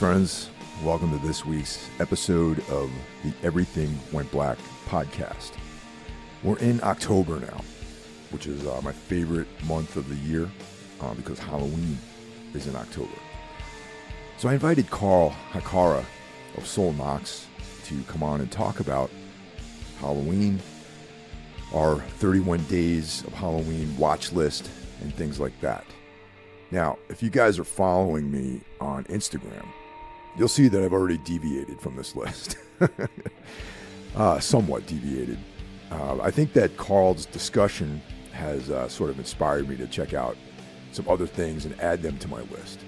friends. Welcome to this week's episode of the Everything Went Black podcast. We're in October now, which is my favorite month of the year because Halloween is in October. So I invited Karl Haikara of Soul Knox to come on and talk about Halloween, our 31 days of Halloween watch list, and things like that. Now, if you guys are following me on Instagram, you'll see that I've already deviated from this list. Somewhat deviated. I think that Karl's discussion has sort of inspired me to check out some other things and add them to my list.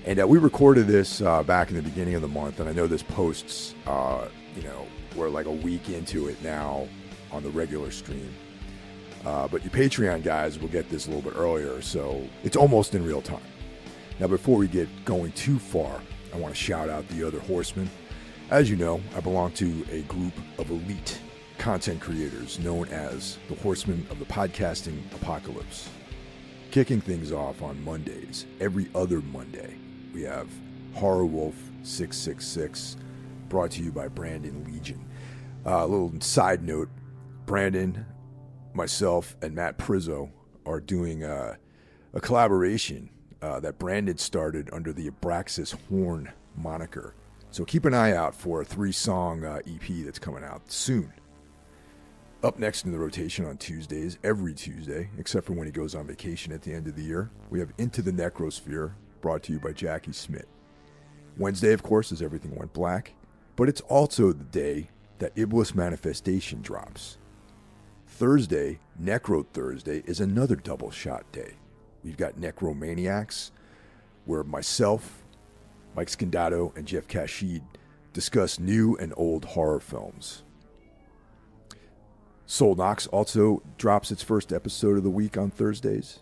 And we recorded this back in the beginning of the month, and I know this posts, we're like a week into it now on the regular stream. But you Patreon guys will get this a little bit earlier, so it's almost in real time. Now, before we get going too far, I want to shout out the other horsemen. As you know, I belong to a group of elite content creators known as the Horsemen of the Podcasting Apocalypse. Kicking things off on Mondays, every other Monday, we have Horror Wolf 666, brought to you by Brandon Legion. A little side note, Brandon, myself, and Matt Prizzo are doing a collaboration that Brandon started under the Abraxas Horn moniker. So keep an eye out for a 3-song EP that's coming out soon. Up next in the rotation on Tuesdays, every Tuesday, except for when he goes on vacation at the end of the year, we have Into the Necrosphere, brought to you by Jackie Smith. Wednesday, of course, is Everything Went Black, but it's also the day that Iblis Manifestation drops. Thursday, Necro Thursday, is another double shot day. We've got Necromaniacs, where myself, Mike Scandato, and Jeff Kashid discuss new and old horror films. Soul Knox also drops its first episode of the week on Thursdays.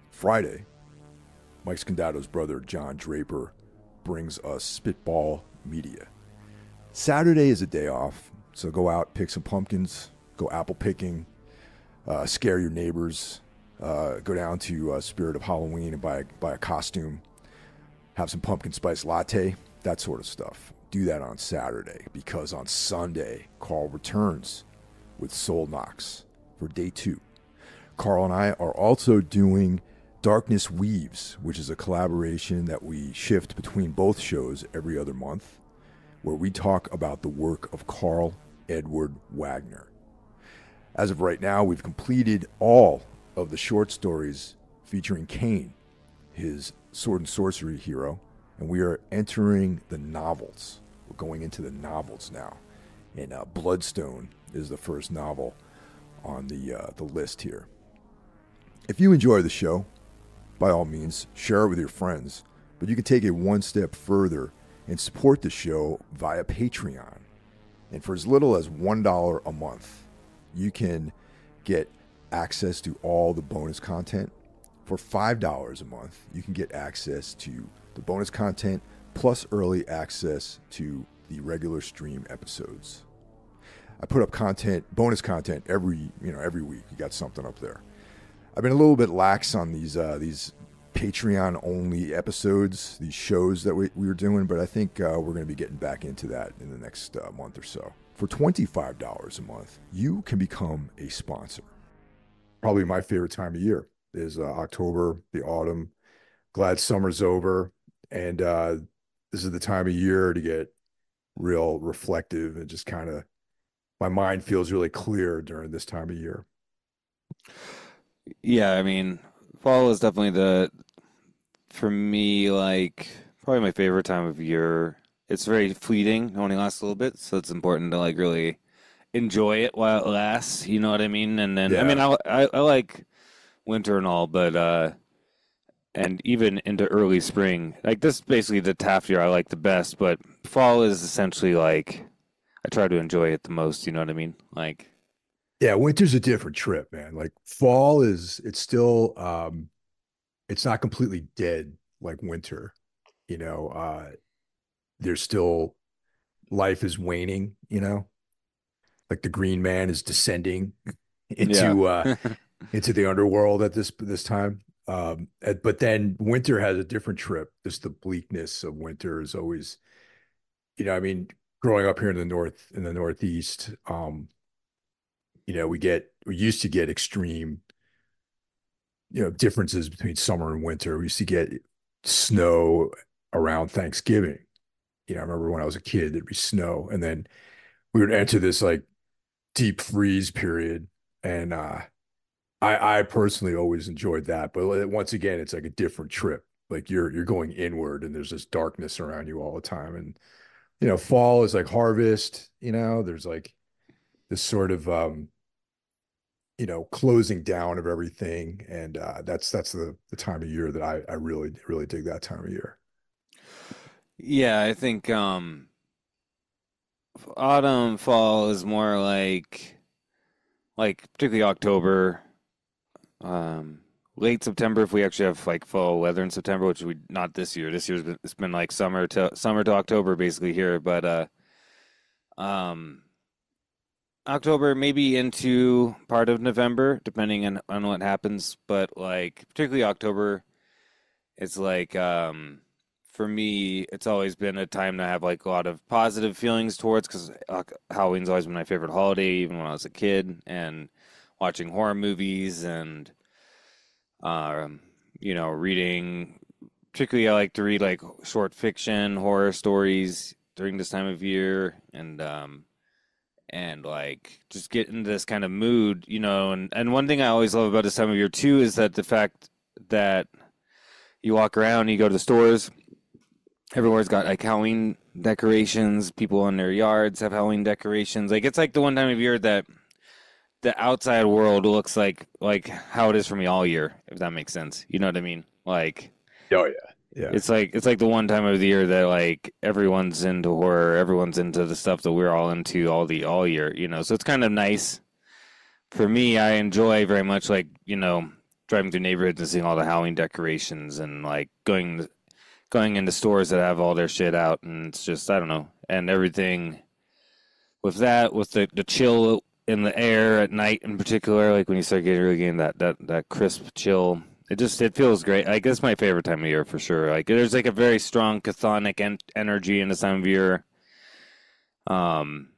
Friday, Mike Scandato's brother, John Draper, brings us Spitball Media. Saturday is a day off, so go out, pick some pumpkins, go apple picking, scare your neighbors, go down to Spirit of Halloween and buy a costume, have some pumpkin spice latte, that sort of stuff. Do that on Saturday, because on Sunday, Karl returns with Soul Knox for day 2. Karl and I are also doing Darkness Weaves, which is a collaboration that we shift between both shows every other month, where we talk about the work of Karl Edward Wagner. As of right now, we've completed all of the short stories featuring Cain, his sword and sorcery hero, and we are entering the novels. We're going into the novels now, and Bloodstone is the first novel on the list here. If you enjoy the show, by all means, share it with your friends, but you can take it one step further and support the show via Patreon. And for as little as $1 a month, you can get access to all the bonus content. For $5 a month, you can get access to the bonus content plus early access to the regular stream episodes. I put up bonus content every week. You got something up there. I've been a little bit lax on these Patreon only episodes, these shows that we were doing, but I think we're going to be getting back into that in the next month or so. For $25 a month, you can become a sponsor. Probably my favorite time of year is October, the autumn. Glad summer's over, and this is the time of year to get real reflective and just kind of, my mind feels really clear during this time of year. Yeah, I mean, fall is definitely for me, like, probably my favorite time of year. It's very fleeting, it only lasts a little bit, so it's important to, like, really enjoy it while it lasts, you know what I mean? And then, I mean, I like winter and all, but, and even into early spring, like, this is basically the half year I like the best, but fall is essentially, like, I try to enjoy it the most, you know what I mean? Like, yeah, winter's a different trip, man. Like fall it's still, it's not completely dead like winter, you know. There's still, life is waning, you know, like the Green Man is descending yeah. into into the underworld at this time. But then winter has a different trip. Just the bleakness of winter is always, I mean, growing up here in the Northeast, we used to get extreme, differences between summer and winter. We used to get snow around Thanksgiving. I remember when I was a kid, there'd be snow, and then we would enter this like deep freeze period. And I personally always enjoyed that. But once again, it's like a different trip. Like you're going inward, and there's this darkness around you all the time. And fall is like harvest. There's like this sort of closing down of everything, and that's the time of year that I really dig that time of year. Yeah, I think autumn, fall is more like particularly October, um, late September if we actually have like fall weather in September, which we not this year. This year's it's been like summer to October basically here, but um October maybe into part of November depending on what happens, but like particularly October, it's like for me it's always been a time to have like a lot of positive feelings towards because Halloween's always been my favorite holiday even when I was a kid, and watching horror movies and um reading. Particularly, I like to read like short fiction, horror stories during this time of year, and like just get into this kind of mood, And one thing I always love about this time of year too is that the fact that you walk around, you go to the stores, everywhere's got like Halloween decorations. People in their yards have Halloween decorations. Like it's like the one time of year that the outside world looks like how it is for me all year, if that makes sense. You know what I mean? Like. Oh yeah, yeah, It's like the one time of the year that like everyone's into horror, everyone's into the stuff that we're all into all year, So it's kind of nice for me. I enjoy very much like, driving through neighborhoods and seeing all the Halloween decorations and like going into stores that have all their shit out, and it's just I don't know. And everything with that, with the chill in the air at night in particular, like when you start getting that crisp chill, it feels great. Like it's my favorite time of year for sure. Like there's like a very strong chthonic energy in this time of year. Um,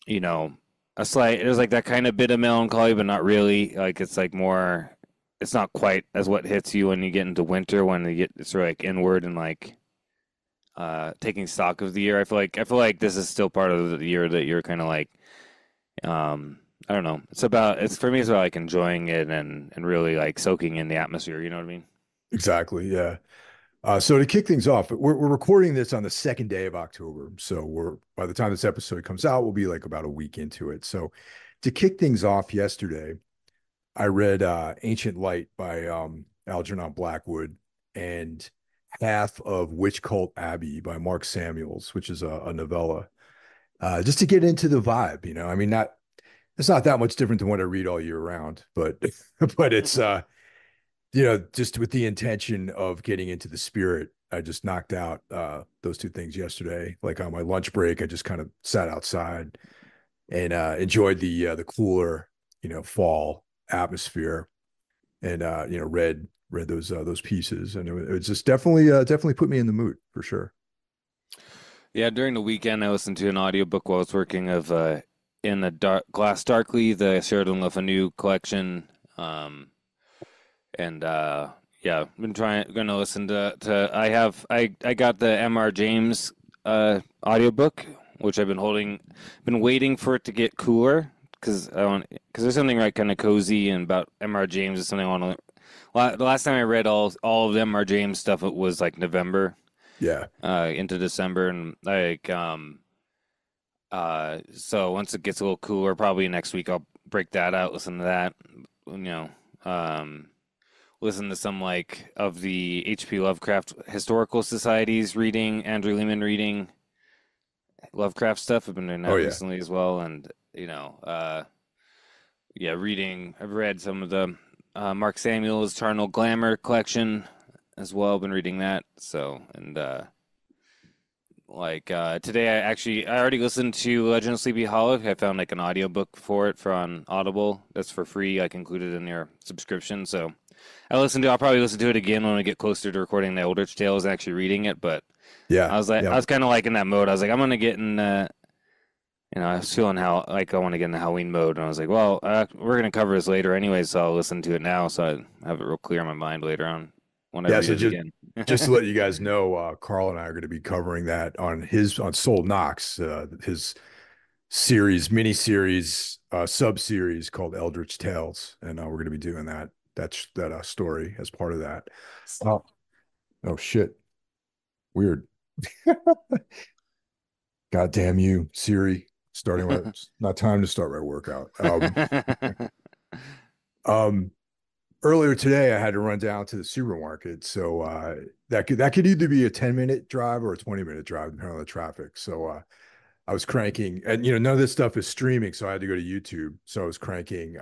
you know, there's like that kind of bit of melancholy, but not really. Like it's like more. It's not quite as what hits you when you get into winter when you get sort of like inward and like taking stock of the year. I feel like this is still part of the year that you're kind of like I don't know. It's for me. It's about like enjoying it and really like soaking in the atmosphere. You know what I mean? exactly. Yeah. So to kick things off, we're recording this on the second day of October. So by the time this episode comes out, we'll be like about a week into it. So to kick things off yesterday, I read Ancient Light by Algernon Blackwood and half of Witch Cult Abbey by Mark Samuels, which is a novella. Just to get into the vibe, I mean, it's not that much different than what I read all year round, but but it's just with the intention of getting into the spirit. I just knocked out those two things yesterday. Like on my lunch break, I just kind of sat outside and enjoyed the cooler, fall atmosphere, and read those pieces, and it was just definitely put me in the mood for sure. Yeah. During the weekend, I listened to an audiobook while I was working of in the Glass Darkly, the Sheridan Le Fanu collection. And yeah, I've been gonna listen I got the M.R. James audiobook, which been waiting for it to get cooler because there's something right kind of cozy and about M.R. James is something I want to. The last time I read all of the M.R. James stuff, it was like November, Yeah, into December, and like so once it gets a little cooler, probably next week I'll break that out, listen to that, um listen to some like of the H.P. Lovecraft Historical Societies reading, Andrew Lehman reading Lovecraft stuff. I've been doing oh that yeah, recently as well, and yeah, reading. I've read some of the Mark Samuel's Charnel Glamour collection as well. Been reading that. So and today I already listened to Legend of Sleepy Hollow. I found like an audiobook for it on Audible that's for free, like included in your subscription. So I'll probably listen to it again when we get closer to recording the Eldritch Tales and actually reading it. But Yeah, I yeah, was kind of like in that mode. I was like, I'm gonna get in. I was feeling how like I want to get in the Halloween mode, and I was like, well, we're gonna cover this later anyway, so I'll listen to it now, so I have it real clear in my mind later on when I yeah. read So it again. just to let you guys know, Carl and I are going to be covering that on Soul Knox, his mini series, sub series called Eldritch Tales, and we're going to be doing that. That story as part of that. Oh, oh shit! Weird. God damn you, Siri. Starting my not time to start my workout. Um, Earlier today I had to run down to the supermarket, so that could either be a 10-minute drive or a 20-minute drive, depending on the traffic. So I was cranking, and none of this stuff is streaming, so I had to go to YouTube. So I was cranking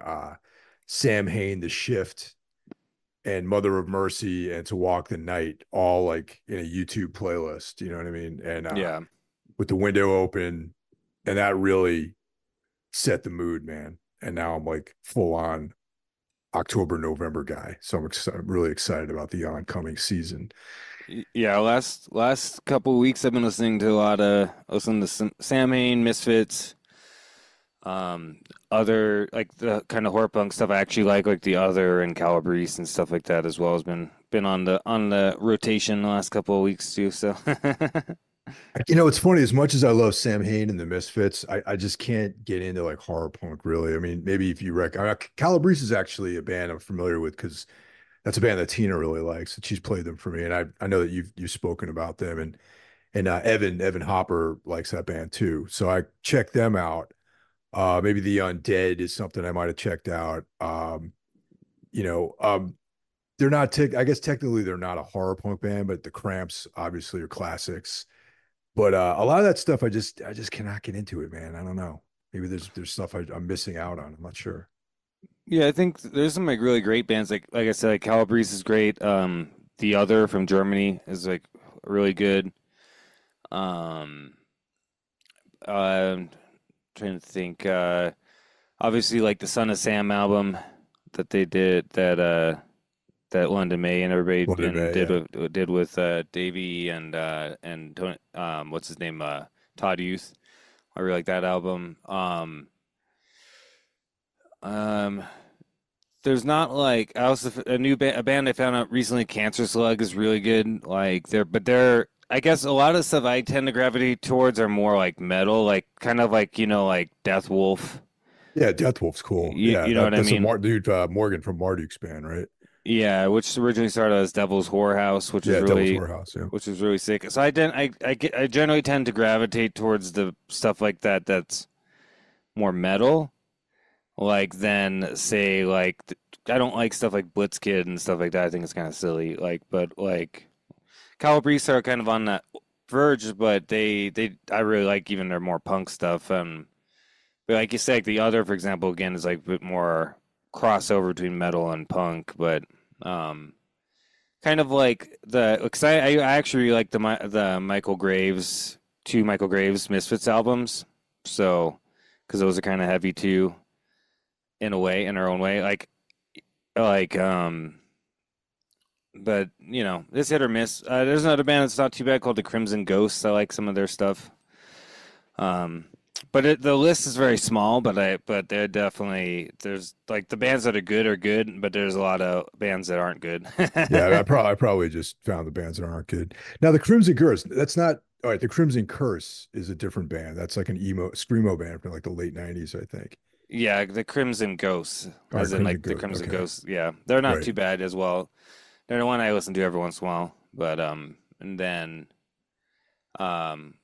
Sam Hain, The Shift, and Mother of Mercy, and To Walk the Night, all like in a YouTube playlist. You know what I mean? And Yeah. with the window open, and that really set the mood, man. And now I'm like full on October, November guy. So I'm really excited about the oncoming season. Yeah, last couple of weeks I've been listening to a lot of listening to Sam Hain, Misfits, other like the kind of horror punk stuff I actually like the Other and Calabrese and stuff like that as well has been on the rotation the last couple of weeks too. So It's funny. As much as I love Sam Hain and the Misfits, I just can't get into like horror punk really. I mean, maybe if you Calabrese is actually a band I'm familiar with because that's a band that Tina really likes, and she's played them for me. And I know that you've spoken about them, and Evan Hopper likes that band too. So I checked them out. Maybe the Undead is something I might have checked out. You know, they're not. I guess technically they're not a horror punk band, but the Cramps obviously are classics. But a lot of that stuff, I just cannot get into it, man. I don't know. Maybe there's stuff I'm missing out on. I'm not sure. yeah, I think there's some like really great bands like I said, like Calabrese is great. The Other from Germany is like really good. Um, I'm trying to think. Obviously, like the Son of Sam album that they did that London May and everybody London and May, yeah. did with Davey and Tony, what's his name, Todd Youth. I really like that album. Um, there's not like I also a band I found out recently. Cancer Slug is really good. Like they're I guess a lot of stuff I tend to gravitate towards are more like metal, like kind of like like Death Wolf. Yeah, Death Wolf's cool. Yeah, You know what I that's a mean? dude Morgan from Marduk's band, right? Yeah, which originally started as Devil's Whorehouse, Yeah, Devil's Warehouse. Yeah, which is really sick. So I generally tend to gravitate towards the stuff like that that's more metal, like than say like I don't like stuff like Blitzkid and stuff like that. I think it's kind of silly. Like, but like Calabrese are kind of on that verge, but they I really like even their more punk stuff. But like you said, like the Other, for example, again is like a bit more crossover between metal and punk, but um kind of like because I actually really like the Michael Graves two Michael Graves Misfits albums, so because those are kind of heavy too in a way in their own way, like but it's hit or miss. There's another band that's not too bad called the Crimson Ghosts. I like some of their stuff. Um, but the list is very small. But they're definitely there's like the bands that are good, but there's a lot of bands that aren't good. yeah. I probably just found the bands that aren't good. Now the Crimson Curse, that's not all right. The Crimson Curse is a different band. That's like an emo screamo band from like the late '90s, I think. Yeah, the Crimson Ghosts, All right, as in Crimson like the Ghost. Crimson Okay, Ghosts. Yeah, they're not right. too bad as well. They're the one I listen to every once in a while. But and then um,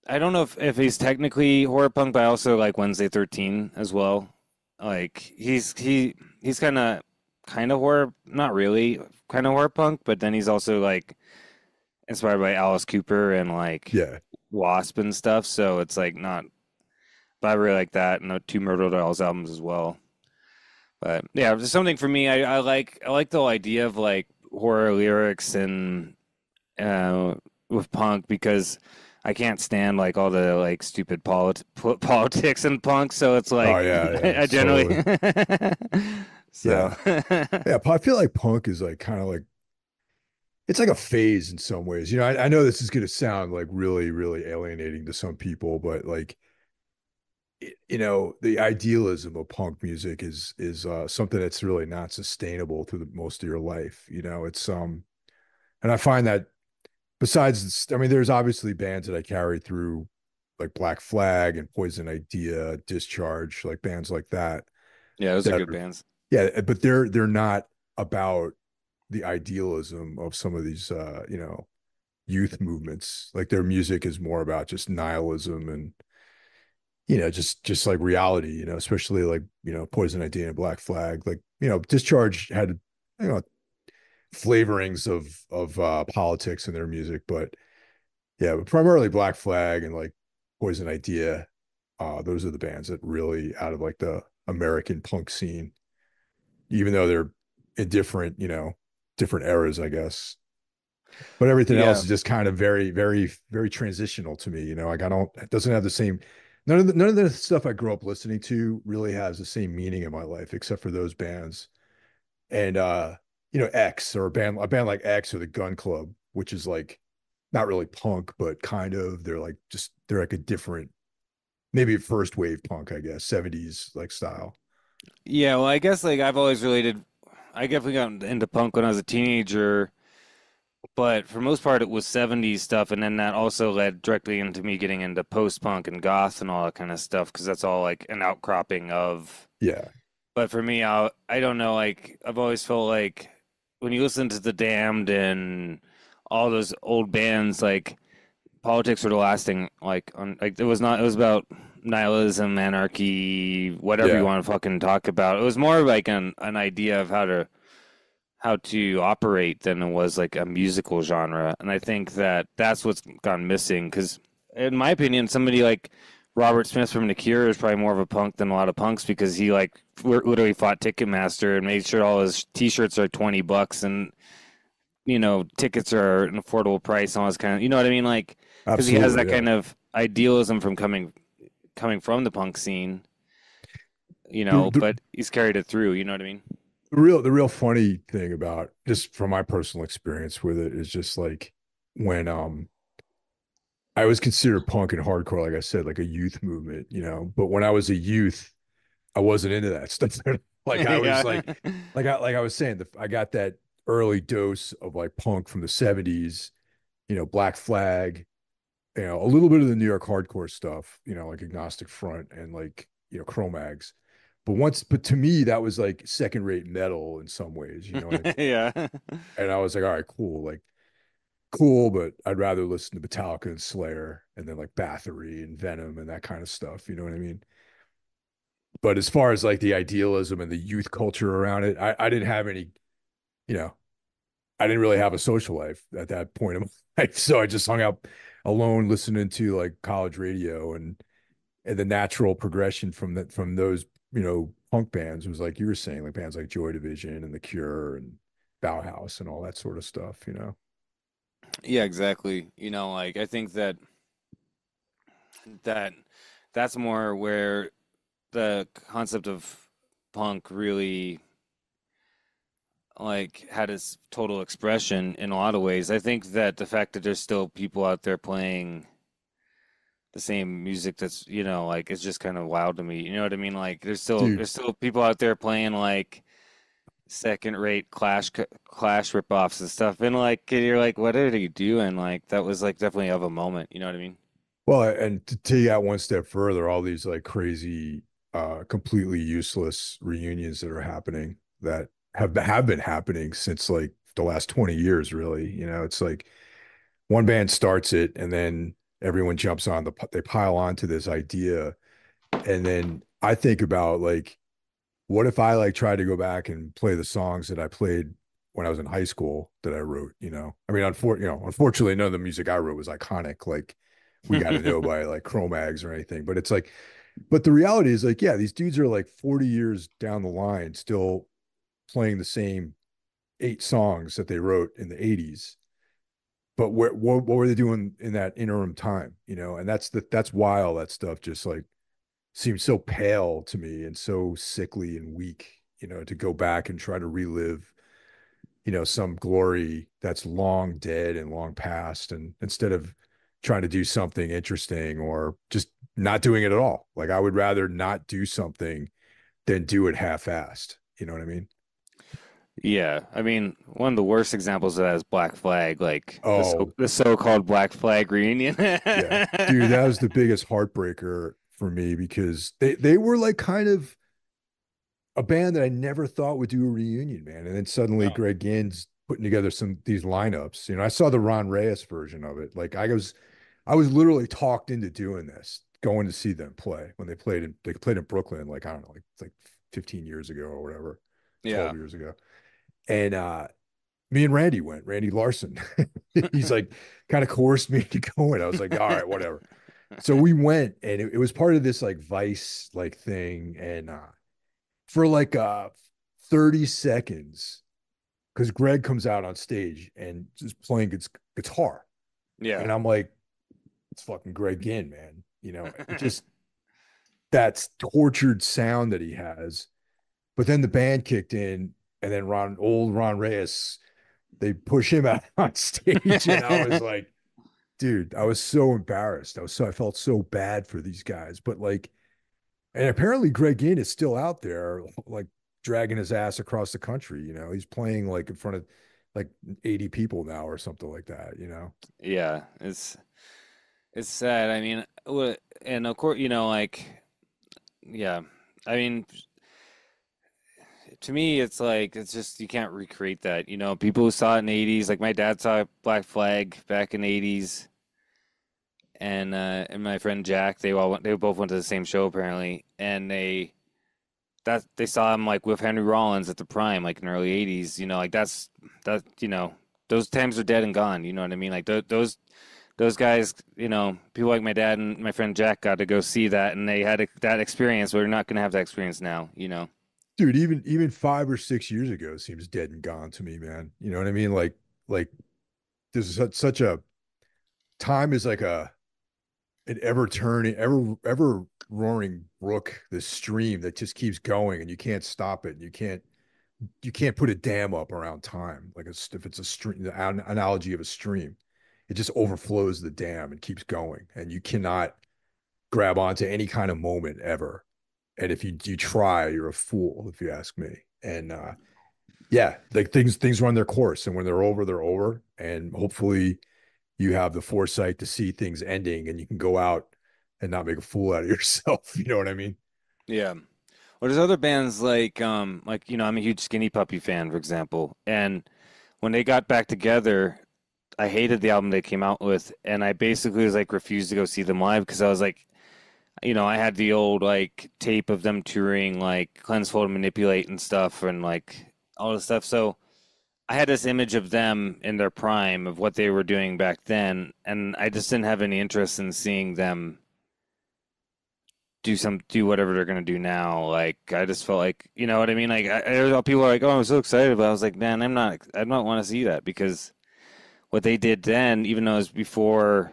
I don't know if he's technically horror punk, but I also like Wednesday 13 as well. Like he's kind of horror, not really, kind of horror punk, but then he's also like inspired by Alice Cooper and like Yeah, Wasp and stuff. So it's like not, but I really like that and the two Murder Dolls albums as well. But yeah, just something for me. I like the whole idea of like horror lyrics and uh, with punk because I can't stand like all the like stupid politics and punk. So it's oh like yeah, yeah, I generally totally. So Yeah. Yeah. I feel like punk is like kind of like it's like a phase in some ways. I know this is going to sound like really, really alienating to some people, but like, the idealism of punk music is something that's really not sustainable through most of your life. And I find that besides, I mean, there's obviously bands that I carry through, like Black Flag and Poison Idea, Discharge, like bands like that. yeah, those are That good are, bands. yeah, but they're not about the idealism of some of these, youth movements. Like their music is more about just nihilism and just like reality. Especially like Poison Idea and Black Flag. Like Discharge had you know flavorings of politics in their music, but yeah, but primarily Black Flag and like Poison Idea. Those are the bands that really out of like the American punk scene, even though they're in different eras, I guess. But everything else Yeah. is just kind of very, very, very transitional to me. Like I don't, it doesn't have the same, none of the stuff I grew up listening to really has the same meaning in my life, except for those bands. And X or a band like X or the Gun Club, which is like not really punk, but kind of, they're like a different, maybe first wave punk, I guess, 70s like style. Yeah, well, I guess like I've always related. I definitely got into punk when I was a teenager, but for most part it was 70s stuff, and then that also led directly into me getting into post-punk and goth and all that kind of stuff because that's all like an outcropping of. Yeah. But for me, I don't know, like I've always felt like when you listen to The Damned and all those old bands, like politics were the last thing, like on like it was about nihilism, anarchy, whatever you Yeah. want to fucking talk about. It was more like an idea of how to operate than it was like a musical genre. And I think that that's what's gone missing. Because, in my opinion, somebody like Robert Smith from The Cure is probably more of a punk than a lot of punks because he like literally fought Ticketmaster and made sure all his T-shirts are $20 and tickets are an affordable price and all this kind of, you know what I mean? Like, because he has Absolutely. that Yeah. kind of idealism from coming from the punk scene, The, the, but he's carried it through. You know what I mean? the real funny thing about just from my personal experience with it is just like when I was considered punk and hardcore, like I said, like a youth movement, but when I was a youth, I wasn't into that stuff. Like I was Yeah. like I was saying, I got that early dose of like punk from the 70s, Black Flag, a little bit of the New York hardcore stuff, like Agnostic Front and like, Cro-Mags. But to me, that was like second rate metal in some ways, Yeah. and I was like, all right, cool, like cool, but I'd rather listen to Metallica and Slayer and then like Bathory and Venom and that kind of stuff. You know what I mean? But as far as like the idealism and the youth culture around it, I didn't have any, you know, I didn't really have a social life at that point in my life. So I just hung out alone listening to like college radio and the natural progression from those, punk bands was like you were saying, like bands like Joy Division and The Cure and Bauhaus and all that sort of stuff. Yeah, exactly. Like I think that that's more where the concept of punk really like had its total expression in a lot of ways. I think that the fact that there's still people out there playing the same music that's, like it's just kind of wild to me. You know what I mean? Like there's still Dude, there's still people out there playing like second rate Clash ripoffs and stuff. And like you're like, what are you doing? Like that was like definitely of a moment, you know what I mean? well, and to take out one step further, all these like crazy, completely useless reunions that are happening that have been happening since like the last 20 years, really. It's like one band starts it and then everyone jumps on they pile onto this idea. And then I think about like, what if I like tried to go back and play the songs that I played when I was in high school that I wrote? I mean, unfortunately, none of the music I wrote was iconic. Like we got to know by like Cro-Mags or anything. But it's like, but the reality is like, yeah, these dudes are like 40 years down the line, still playing the same 8 songs that they wrote in the 80s. But what were they doing in that interim time? And that's why all that stuff just like seems so pale to me and so sickly and weak. to go back and try to relive, some glory that's long dead and long past, and instead of trying to do something interesting or just not doing it at all. Like I would rather not do something than do it half-assed. You know what I mean? Yeah, I mean, one of the worst examples of that is Black Flag, like Oh, the so-called Black Flag reunion. yeah. Dude, that was the biggest heartbreaker for me because they were like kind of a band that I never thought would do a reunion, man. And then suddenly No. Greg Ginn's putting together these lineups. I saw the Ron Reyes version of it. Like I was literally talked into doing this, going to see them play when they played in Brooklyn, like I don't know, like it's like 15 years ago or whatever, 12 Yeah. years ago. And me and Randy went, Randy Larson. He's like kind of coerced me to go in. I was like, all right, whatever. So we went and it was part of this like Vice like thing. And for like 30 seconds, because Greg comes out on stage and just playing guitar. Yeah. And I'm like, it's fucking Greg Ginn, man. It just that's tortured sound that he has. But then the band kicked in, and then old Ron Reyes, they push him out on stage, and I was like, dude, I was so embarrassed. I felt so bad for these guys. But like, and apparently Greg Ginn is still out there, like dragging his ass across the country. He's playing like in front of like 80 people now or something like that. Yeah, it's sad. I mean, and of course, like, yeah. I mean, to me, it's like it's just you can't recreate that. People who saw it in the '80s, like my dad saw Black Flag back in the '80s, and my friend Jack, they both went to the same show apparently, and they saw him like with Henry Rollins at the prime, like in the early '80s. Like those times are dead and gone. You know what I mean? Like those guys, people like my dad and my friend Jack got to go see that, and they had that experience. We're not going to have that experience now. Dude, even 5 or 6 years ago seems dead and gone to me, man. You know what I mean? Like there's such a time is like an ever turning, ever roaring brook, this stream that just keeps going and you can't stop it. And you can't put a dam up around time. Like if it's a stream, the analogy of a stream, it just overflows the dam and keeps going, and you cannot grab onto any kind of moment ever. And if you try, you're a fool, if you ask me. And yeah, like things run their course, and when they're over, and hopefully you have the foresight to see things ending, and you can go out and not make a fool out of yourself. You know what I mean? Yeah. Well, there's other bands like I'm a huge Skinny Puppy fan, for example, and when they got back together, I hated the album they came out with, and I basically was like refused to go see them live because I was like, I had the old like tape of them touring like Cleanse, Fold, and Manipulate and stuff, and like all this stuff. So I had this image of them in their prime of what they were doing back then, and I just didn't have any interest in seeing them do whatever they're gonna do now. Like I just felt like, you know what I mean? Like people are like, "Oh, I'm so excited," but I was like, "Man, I don't want to see that because what they did then, even though it was before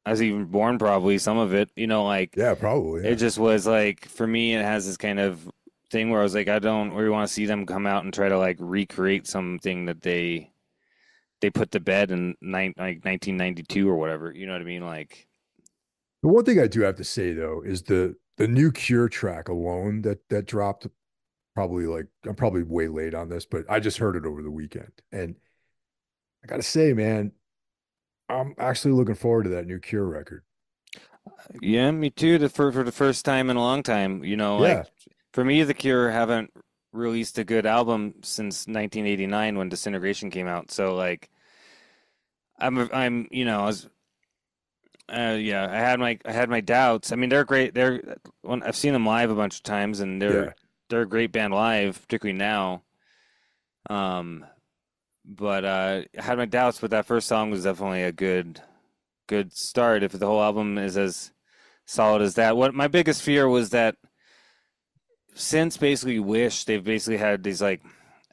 I was even born, probably some of it, like Yeah, probably. it Yeah. just was like for me, it has this kind of thing where I was like, I don't really want to see them come out and try to like recreate something that they put to bed in like 1992 or whatever. You know what I mean? Like, The one thing I do have to say though is the new Cure track alone that dropped. Probably like I'm probably way late on this, but I just heard it over the weekend, and I gotta say, man, I'm actually looking forward to that new Cure record. yeah, me too. For the first time in a long time, like Yeah, for me, The Cure haven't released a good album since 1989 when Disintegration came out. So like, I was yeah, I had my doubts. I mean, they're great. I've seen them live a bunch of times, and they're yeah. they're a great band live, particularly now. Um, but I had my doubts, but that first song was definitely a good start. If the whole album is as solid as that, what my biggest fear was that since basically Wish, they've basically had these like,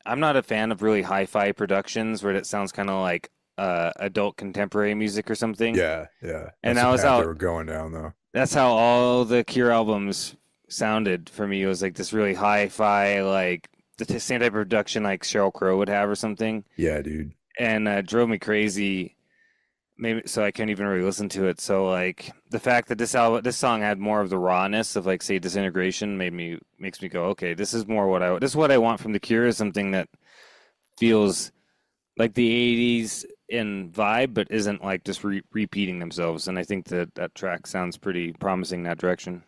I'm not a fan of really hi-fi productions where it sounds kind of like adult contemporary music or something. Yeah, yeah. And That's the I was path they out. were going down, though. That's how all the Cure albums sounded for me. It was like this really hi-fi, like the same type of production like Sheryl Crow would have or something, Yeah, dude. and it drove me crazy. Maybe so I can't even really listen to it. So like the fact that this song had more of the rawness of like say Disintegration makes me go, okay, this is more this is what I want from The Cure, is something that feels like the '80s in vibe, but isn't like just repeating themselves. And I think that that track sounds pretty promising in that direction.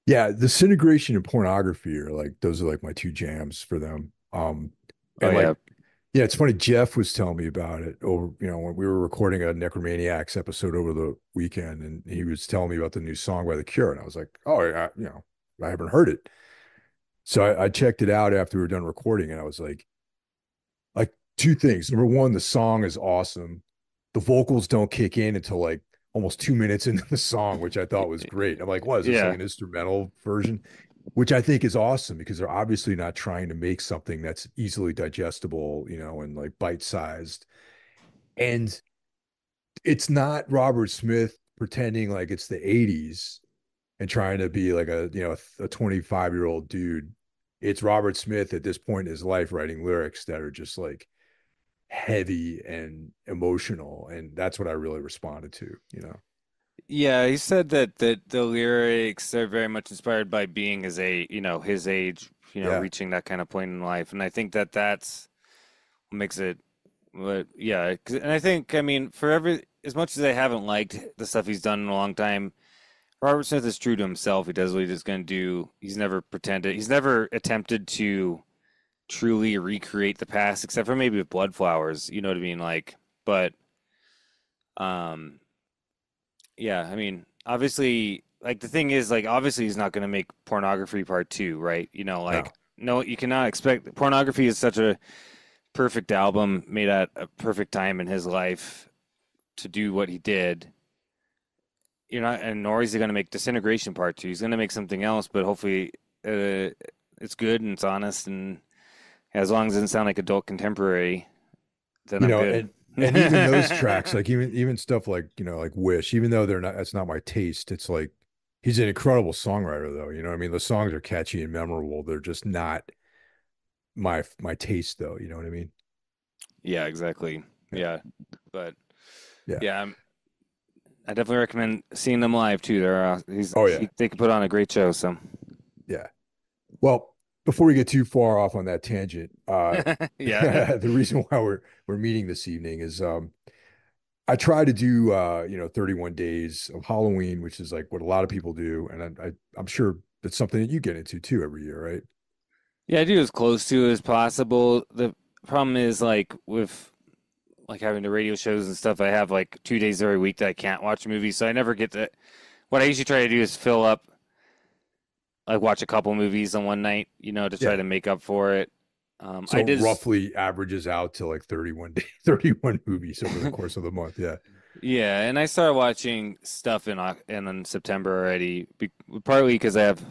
Yeah, Disintegration and Pornography are like those are like my two jams for them. Oh And like yeah, yeah, it's funny. Jeff was telling me about it over, when we were recording a Necromaniacs episode over the weekend, and he was telling me about the new song by The Cure, and I was like, oh, yeah, I haven't heard it. So I checked it out after we were done recording, and I was like two things. Number one, the song is awesome. The vocals don't kick in until like almost 2 minutes into the song, which I thought was great. I'm like, what is this like yeah, an instrumental version? Which I think is awesome because they're obviously not trying to make something that's easily digestible, and like bite-sized. And it's not Robert Smith pretending like it's the 80s and trying to be like a 25-year-old dude. It's Robert Smith at this point in his life writing lyrics that are just like heavy and emotional. And that's what I really responded to. yeah. He said that the lyrics are very much inspired by being his age, Yeah. reaching that kind of point in life, and I think that that's what makes it. But yeah, and I think I mean for every as much as I haven't liked the stuff he's done in a long time, Robert Smith is true to himself. He does what he's going to do. He's never pretended. He's never attempted to truly recreate the past, except for maybe with Blood Flowers. You know what I mean? Like, but um, yeah. I mean, obviously, like the thing is, like, obviously, he's not going to make Pornography Part Two, right? No. Like, no, you cannot expect. Pornography is such a perfect album made at a perfect time in his life to do what he did. And nor is he going to make Disintegration Part Two. He's going to make something else, but hopefully, it's good and it's honest, and as long as it doesn't sound like adult contemporary, then You I'm know, good. and even those tracks, like even stuff like, like Wish, even though they're not that's not my taste, it's like he's an incredible songwriter though. You know what I mean? The songs are catchy and memorable. They're just not my taste though, you know what I mean? Yeah, exactly. Yeah. Yeah, but Yeah. yeah, I definitely recommend seeing them live too. Oh yeah. They can put on a great show. So Yeah. Well, before we get too far off on that tangent, yeah, the reason why we're meeting this evening is I try to do 31 days of Halloween, which is like what a lot of people do, and I'm sure that's something that you get into too every year, right? yeah, I do as close to as possible. The problem is like with like having the radio shows and stuff. I have like 2 days every week that I can't watch movies, so I never get to. What I usually try to do is fill up, like watch a couple movies on one night, to try Yeah. to make up for it. So I did. roughly averages out to like 31 days, 31 movies over the course of the month. Yeah. Yeah, and I started watching stuff in September already, partly because I have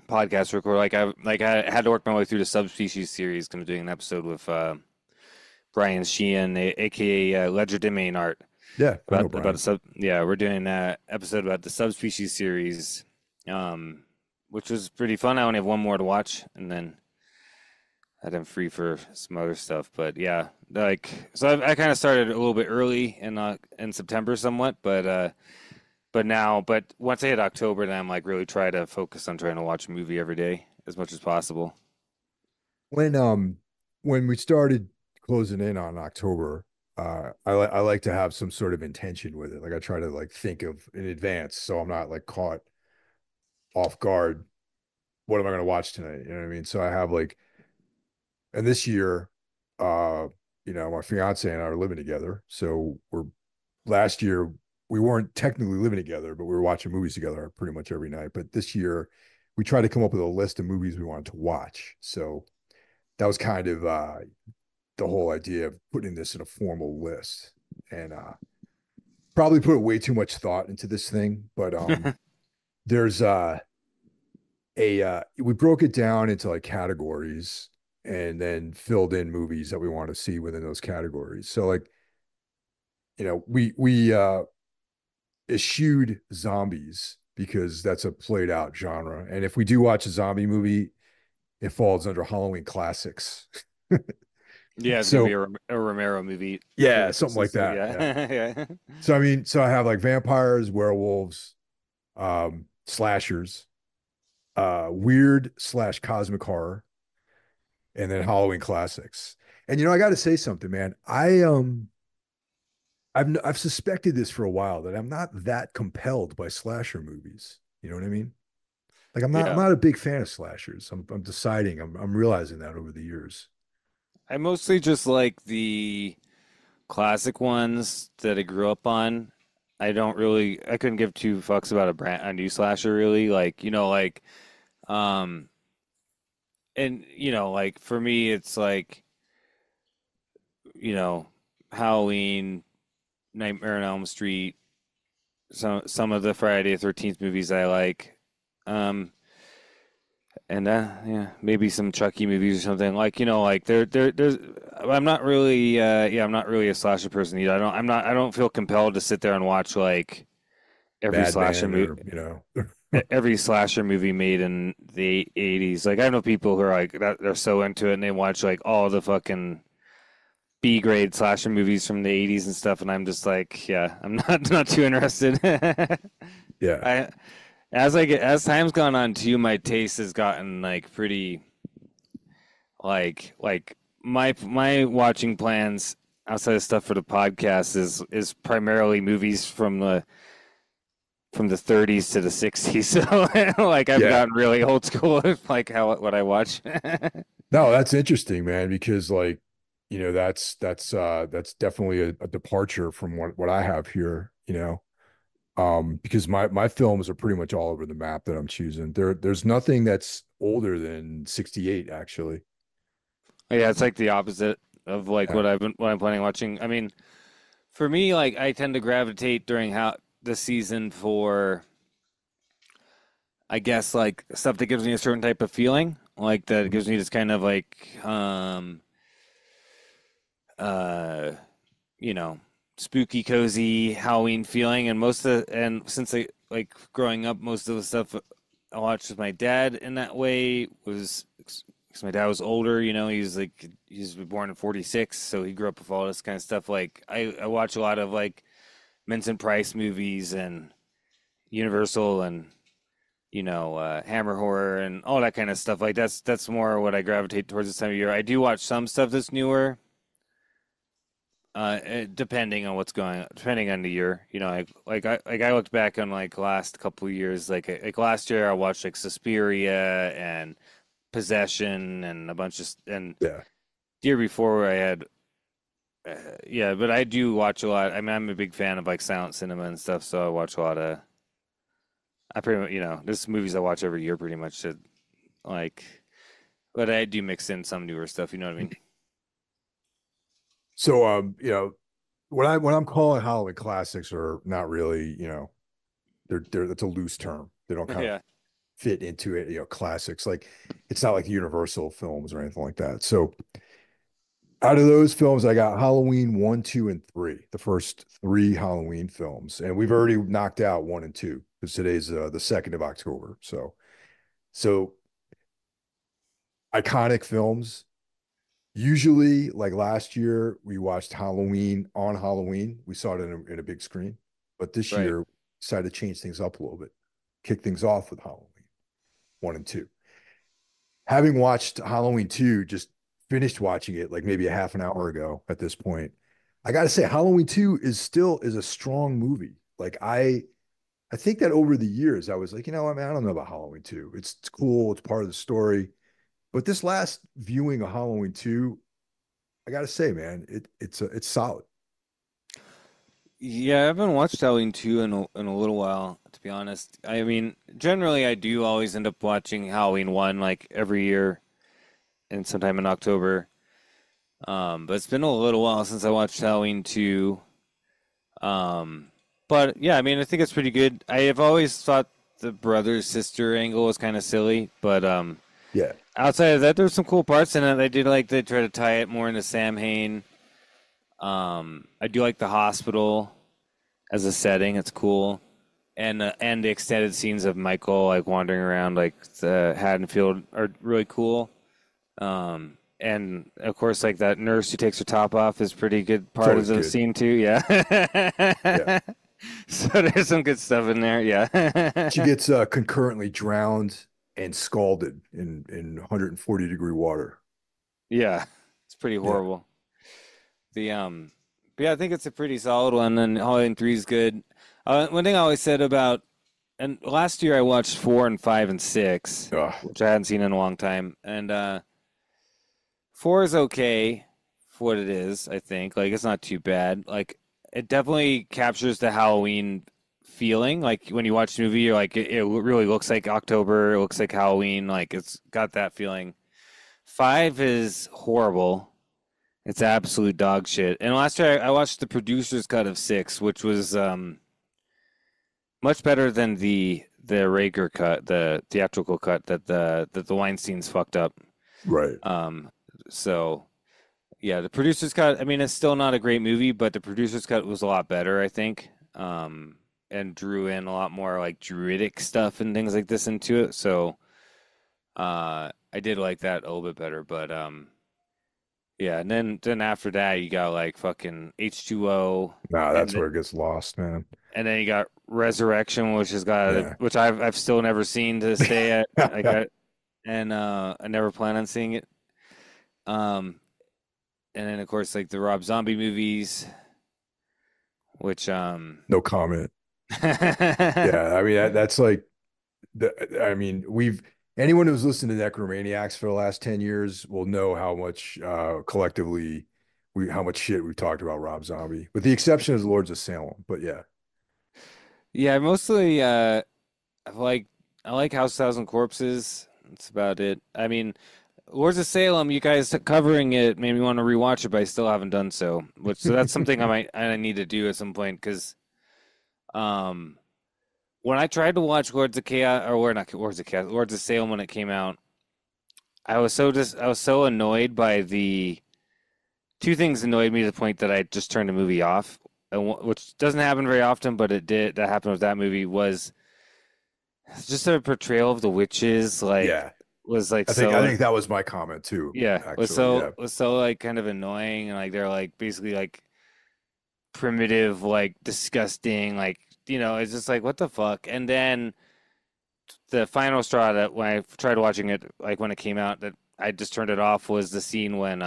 podcasts to record. I had to work my way through the Subspecies series. 'Cause I'm doing an episode with Brian Sheehan, aka Ledger Domain Art, Yeah. I know about Brian. the sub. Yeah, we're doing an episode about the Subspecies series, um, which was pretty fun. I only have one more to watch, and then I'm free for some other stuff. But yeah, like so I kind of started a little bit early in September somewhat, but once I hit October, then I'm like really try to focus on trying to watch a movie every day as much as possible. When when we started closing in on October, I like to have some sort of intention with it. Like I try to like think of in advance so I'm not like caught off guard. What am I going to watch tonight? You know what I mean? So I have like, and this year, uh, my fiance and I are living together. So last year we weren't technically living together, but we were watching movies together pretty much every night. But this year we tried to come up with a list of movies we wanted to watch. So that was kind of the whole idea of putting this in a formal list. And probably put way too much thought into this thing, but there's we broke it down into like categories and then filled in movies that we want to see within those categories. So like, we eschewed zombies because that's a played out genre. And if we do watch a zombie movie, it falls under Halloween classics. Yeah, it's gonna be So a Romero movie for yeah, the something Christmas. like So that. Yeah. yeah, yeah, So I mean, so I have like vampires, werewolves, slashers, weird slash cosmic horror, and then Halloween classics. And I got to say something, man. I've suspected this for a while that I'm not that compelled by slasher movies. You know what I mean? Like I'm yeah. not a big fan of slashers. I'm deciding. I'm realizing that over the years. I mostly just like the classic ones that I grew up on. I couldn't give two fucks about a new slasher really. Um, and like for me, it's like, you know, Halloween, Nightmare on Elm Street, some of the Friday the 13th movies I like. Um, and yeah, maybe some Chucky movies or something. Like, like there's I'm not really I'm not really a slasher person either. I don't feel compelled to sit there and watch like every slasher Madman movie or every slasher movie made in the 80s. Like I know people who are like that, they're so into it and they watch like all the fucking B grade slasher movies from the 80s and stuff, and I'm just like, yeah, I'm not too interested. yeah. I as time's gone on too, my taste has gotten like pretty like my watching plans outside of stuff for the podcast is primarily movies from the 30s to the 60s. So like I've Yeah. gotten really old school with like how what I watch. No, that's interesting, man, because like, that's definitely a departure from what I have here, because my films are pretty much all over the map that I'm choosing. There's nothing that's older than 68, actually. Yeah, it's like the opposite of like Yeah. what I'm planning on watching. I mean, for me, like I tend to gravitate during how the season for I guess like stuff that gives me a certain type of feeling, like that Mhm. gives me this kind of like uh you know, spooky, cozy Halloween feeling. And and since I like growing up, most of the stuff I watched with my dad in that way was because my dad was older. He's born in '46, so he grew up with all this kind of stuff. Like I watch a lot of like Vincent Price movies and Universal and Hammer horror and all that kind of stuff. Like that's more what I gravitate towards this time of year. I do watch some stuff that's newer depending on depending on the year, I looked back on like last couple of years, like last year I watched like Suspiria and Possession and a bunch of and Yeah. the year before I had yeah, but I do watch a lot. I mean, I'm a big fan of like silent cinema and stuff, so I watch a lot of I pretty much there's movies I watch every year pretty much like, but I do mix in some newer stuff. You know what I mean? So what I'm calling Halloween classics are not really, they're that's a loose term. They don't kind of Yeah, fit into it, classics. Like it's not like Universal films or anything like that. So out of those films, I got Halloween 1, 2, and 3, the first three Halloween films. And we've already knocked out 1 and 2 because today's the 2nd of October. So iconic films. Usually, like last year, we watched Halloween on Halloween. We saw it in a big screen. But this right. year, we decided to change things up a little bit, kick things off with Halloween 1 and 2. Having watched Halloween 2, just finished watching it like maybe a half an hour ago at this point. I got to say, Halloween 2 is a strong movie. Like I think that over the years, I was like, I mean, I don't know about Halloween 2. It's cool, it's part of the story. But this last viewing of Halloween 2, I gotta say, man, it's solid. Yeah, I haven't watched Halloween 2 in a little while, to be honest. I mean, generally I do always end up watching Halloween 1 like every year and sometime in October. But it's been a little while since I watched Halloween 2. Um, but yeah, I mean, I think it's pretty good. I have always thought the brother sister angle was kind of silly, but Yeah. outside of that, there's some cool parts in it. I did like they try to tie it more into Sam Hain. I do like the hospital as a setting. It's cool. And the extended scenes of Michael like wandering around like the Haddonfield are really cool. And of course, like that nurse who takes her top off is pretty good It's part of always the good. scene too. Yeah. Yeah. So there's some good stuff in there. Yeah. She gets concurrently drowned and scalded in 140-degree water. Yeah. It's pretty Yeah. horrible. The but yeah, I think it's a pretty solid one. And Halloween 3 is good. One thing I always said about, and last year I watched 4 and 5 and 6, Ugh. which I hadn't seen in a long time. And 4 is okay for what it is, I think. Like it's not too bad. Like it definitely captures the Halloween feeling. Like when you watch the movie, you're like it really looks like October, it looks like Halloween, like it's got that feeling. 5 is horrible. It's absolute dog shit. And last year I watched the producer's cut of 6, which was much better than the Rager cut, the theatrical cut that the Weinstein's fucked up. Right. Um, so yeah, the producer's cut. I mean, it's still not a great movie, but the producer's cut was a lot better, I think. And drew in a lot more like druidic stuff and things like this into it. So I did like that a little bit better. But yeah, and then after that, you got like fucking H2O, Nah, and that's where it gets lost, man. and then you got Resurrection, which has got Yeah. which I've still never seen to this day. I got and I never plan on seeing it. Um, and then of course like the Rob Zombie movies, which No comment. yeah, Yeah, I mean that's like I mean, we've anyone who's listened to Necromaniacs for the last 10 years will know how much collectively we how much shit we've talked about Rob Zombie, with the exception of Lords of Salem. But yeah. mostly I like I like House of Thousand Corpses. That's about it. I mean, Lords of Salem, you guys covering it made me want to rewatch it, but I still haven't done so. Which so that's something I need to do at some point because um when I tried to watch Lords of Chaos or not Lords of Chaos, Lords of Salem when it came out, I was so annoyed by the two things annoyed me to the point that I just turned the movie off, which doesn't happen very often, but it did. That happened with that movie was just a portrayal of the witches, like Yeah. was like I so think that was my comment too, yeah, actually. Yeah. was so like kind of annoying and like they're like basically like primitive, like disgusting, like it's just like what the fuck. And then the final straw that when I tried watching it, like when it came out, that I just turned it off was the scene when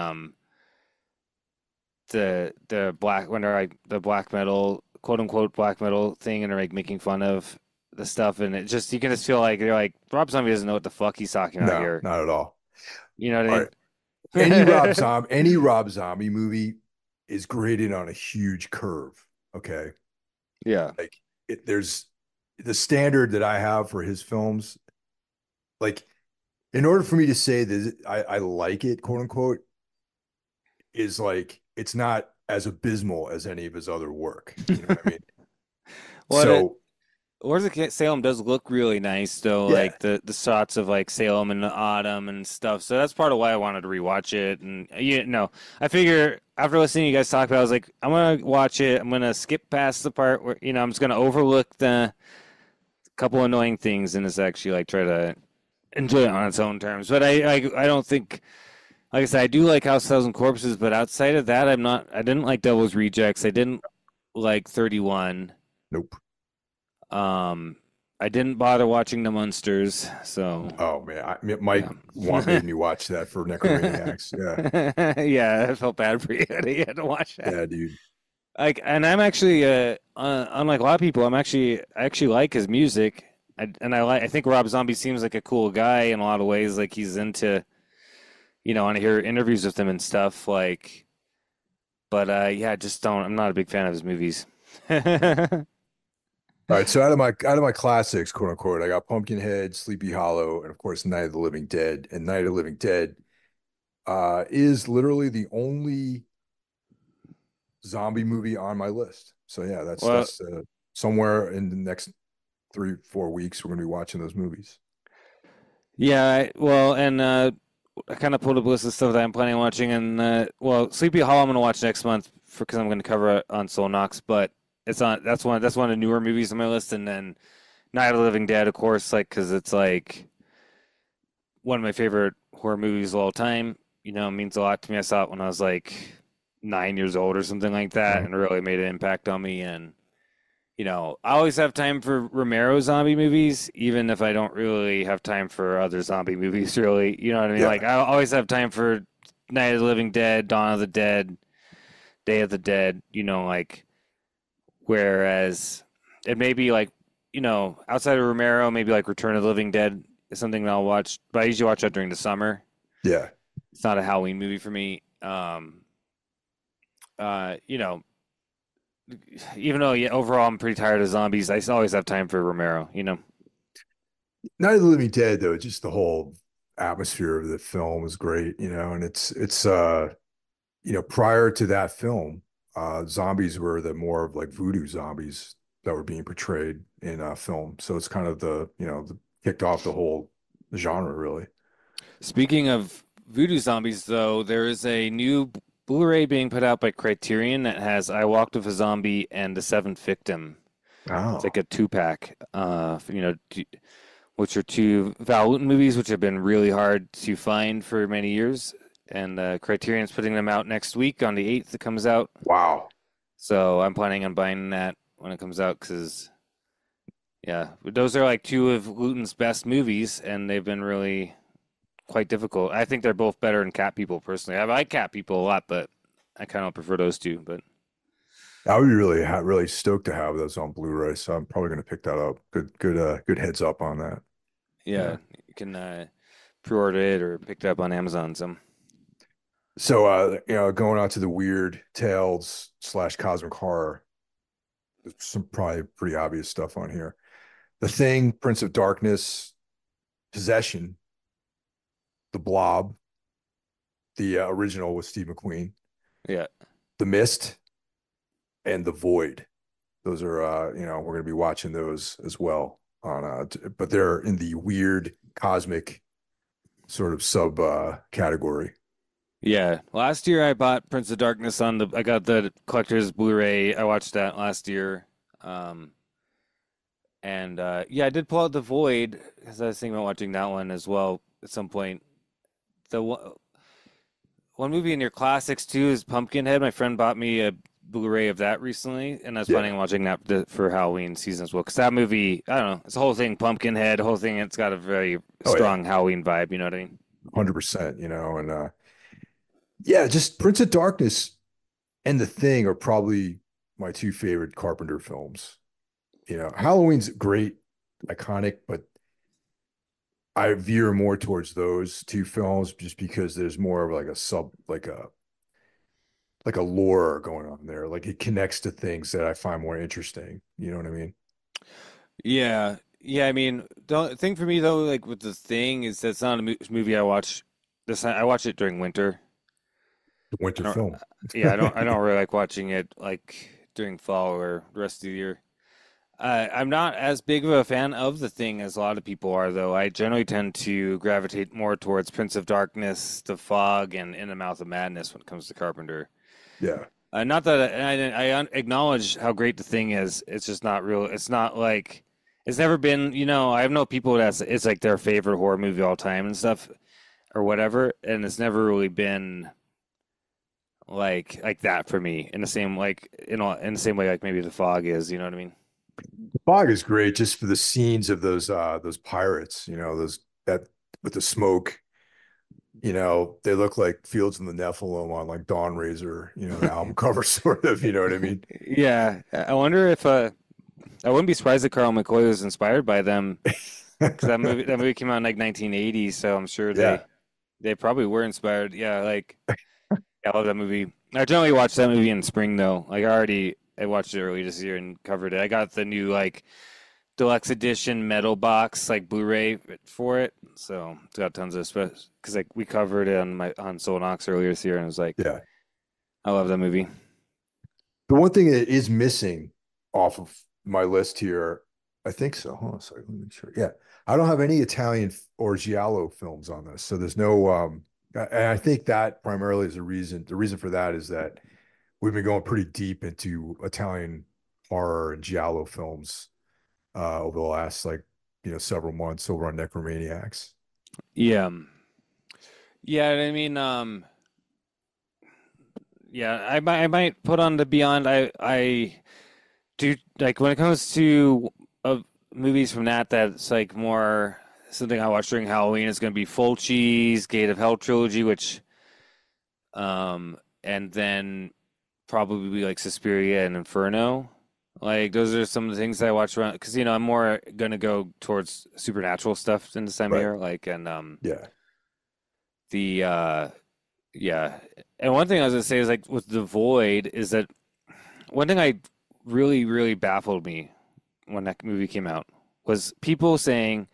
the black when they're like the black metal quote unquote black metal thing and they're like making fun of the stuff and it just you can just feel like they're like Rob Zombie doesn't know what the fuck he's talking about No, here. not at all. You know what All I right. mean? Any Rob Zombie movie is graded on a huge curve. Okay. Yeah. Like there's the standard that I have for his films. Like in order for me to say that I like it, quote unquote, is like it's not as abysmal as any of his other work. You know what I mean? What it So Where's the Salem does look really nice though, yeah, like the shots of like Salem in the autumn and stuff. So that's part of why I wanted to rewatch it. And I figure after listening to you guys talk about, it, I was like, I'm gonna watch it. I'm gonna skip past the part where I'm just gonna overlook the couple annoying things and just actually like try to enjoy it on its own terms. But I don't think, like I said, I do like House of Thousand Corpses, but outside of that, I'm not. I didn't like Devil's Rejects. I didn't like 31. nope. Um, I didn't bother watching the Munsters, so Oh man, Mike yeah. made me watch that for Necromaniacs. Yeah, Yeah, I felt bad for you that you had to watch that. yeah, dude. Like, and I'm actually, unlike a lot of people, I actually like his music. I think Rob Zombie seems like a cool guy in a lot of ways. Like he's into, I want to hear interviews with him and stuff. Like, but yeah, I just don't. I'm not a big fan of his movies. All right, so out of my classics, quote unquote, I got Pumpkinhead, Sleepy Hollow, and of course Night of the Living Dead. And Night of the Living Dead is literally the only zombie movie on my list. So yeah, Well, that's somewhere in the next 3 4 weeks we're gonna be watching those movies. yeah, well, and I kind of pulled up a list of stuff that I'm planning on watching, and well, Sleepy Hollow I'm gonna watch next month because I'm gonna cover it on Soul Knox, but it's not. That's one of the newer movies on my list, and then Night of the Living Dead, of course, like because it's like one of my favorite horror movies of all time. It means a lot to me. I saw it when I was like 9 years old or something like that, Mhm. and it really made an impact on me. And I always have time for Romero zombie movies, even if I don't really have time for other zombie movies, really. You know what I mean? Yeah. Like, I always have time for Night of the Living Dead, Dawn of the Dead, Day of the Dead, like, whereas it may be like, outside of Romero, maybe like Return of the Living Dead is something that I'll watch, but I usually watch that during the summer. Yeah. It's not a Halloween movie for me. Uh, you know, Even though, yeah, overall I'm pretty tired of zombies, I always have time for Romero. Night of the Living Dead, though, just the whole atmosphere of the film is great, and prior to that film, zombies were the more of like voodoo zombies that were being portrayed in film. So it's kind of kicked off the whole genre, really. Speaking of voodoo zombies, though, there is a new Blu-ray being put out by Criterion that has I Walked with a Zombie and The Seventh Victim. It's like Oh, a two-pack, which are two Val Lewton movies, which have been really hard to find for many years. And Criterion's putting them out next week on the 8th. It comes out. wow. So I'm planning on buying that when it comes out because, yeah, those are like two of Luton's best movies, and they've been really quite difficult. I think they're both better than Cat People, personally. I like Cat People a lot, but I kind of prefer those two. But I would be really stoked to have those on Blu-ray, so I'm probably going to pick that up. Good heads up on that. yeah, Yeah. you can pre-order it or pick it up on Amazon. Some. So, going on to the weird tales slash cosmic horror, there's some probably pretty obvious stuff on here. The Thing, Prince of Darkness, Possession, The Blob, the original with Steve McQueen, Yeah. The Mist, and The Void. Those are, we're going to be watching those as well but they're in the weird cosmic sort of sub category. Yeah, last year I bought Prince of Darkness on the. I got the collector's Blu-ray. I watched that last year, um, and yeah, I did pull out The Void because I was thinking about watching that one as well at some point. The one movie in your classics too is Pumpkinhead. My friend bought me a Blu-ray of that recently, and I was planning Yeah. on watching that for Halloween season as well. Because that movie, I don't know, it's a whole thing. Pumpkinhead, the whole thing. It's got a very Oh yeah. strong Halloween vibe. You know what I mean? 100%, and yeah, just Prince of Darkness and The Thing are probably my two favorite Carpenter films. Halloween's great, iconic, but I veer more towards those two films just because there's more of like a sub, like a lore going on there. Like it connects to things that I find more interesting. You know what I mean? Yeah, yeah. I mean, the thing for me though, like with the thing, is that's not a movie I watch. I watch it during winter. The I winter don't. film. Yeah, I don't really like watching it like during fall or the rest of the year. I'm not as big of a fan of the thing as a lot of people are, though. I generally tend to gravitate more towards Prince of Darkness, The Fog, and In the Mouth of Madness when it comes to Carpenter. Yeah. Not that acknowledge how great the thing is. It's just not real. It's not like it's never been. I have no people that's it's like their favorite horror movie all time and stuff or whatever, and it's never really been like that for me in the same in the same way like maybe The Fog is. You know what I mean? The fog is great just for the scenes of those pirates, those that with the smoke, they look like Fields in the Nephilim on like Dawn Razor, the album cover sort of, you know what I mean? Yeah, I wonder if I wouldn't be surprised if Carl McCoy was inspired by them because that movie came out in like 1980, so I'm sure Yeah. they probably were inspired. Yeah, like I love that movie. I generally watch that movie in spring though. Like I watched it early this year and covered it. I got the new like deluxe edition metal box like Blu-ray for it, so it's got tons of special because like we covered it on Soul Knox earlier this year, and it was like Yeah. I love that movie. The one thing that is missing off of my list here, I think so. Hold on a second, let me make sure. Yeah, I don't have any Italian or giallo films on this, so there's no. And I think that primarily is the reason. The reason for that is that we've been going pretty deep into Italian horror and giallo films over the last several months over on Necromaniacs. Yeah. Yeah, I mean, yeah, I might put on the Beyond. I do like when it comes to movies from that's like more something I watch during Halloween. It's going to be Fulci's Gate of Hell trilogy, which and then probably like Suspiria and Inferno. Like those are some of the things that I watch around because I'm more gonna go towards supernatural stuff in this time of Right. year. Like and Yeah. the yeah, and one thing I was gonna say is like with The Void is that one thing I really baffled me when that movie came out was people saying,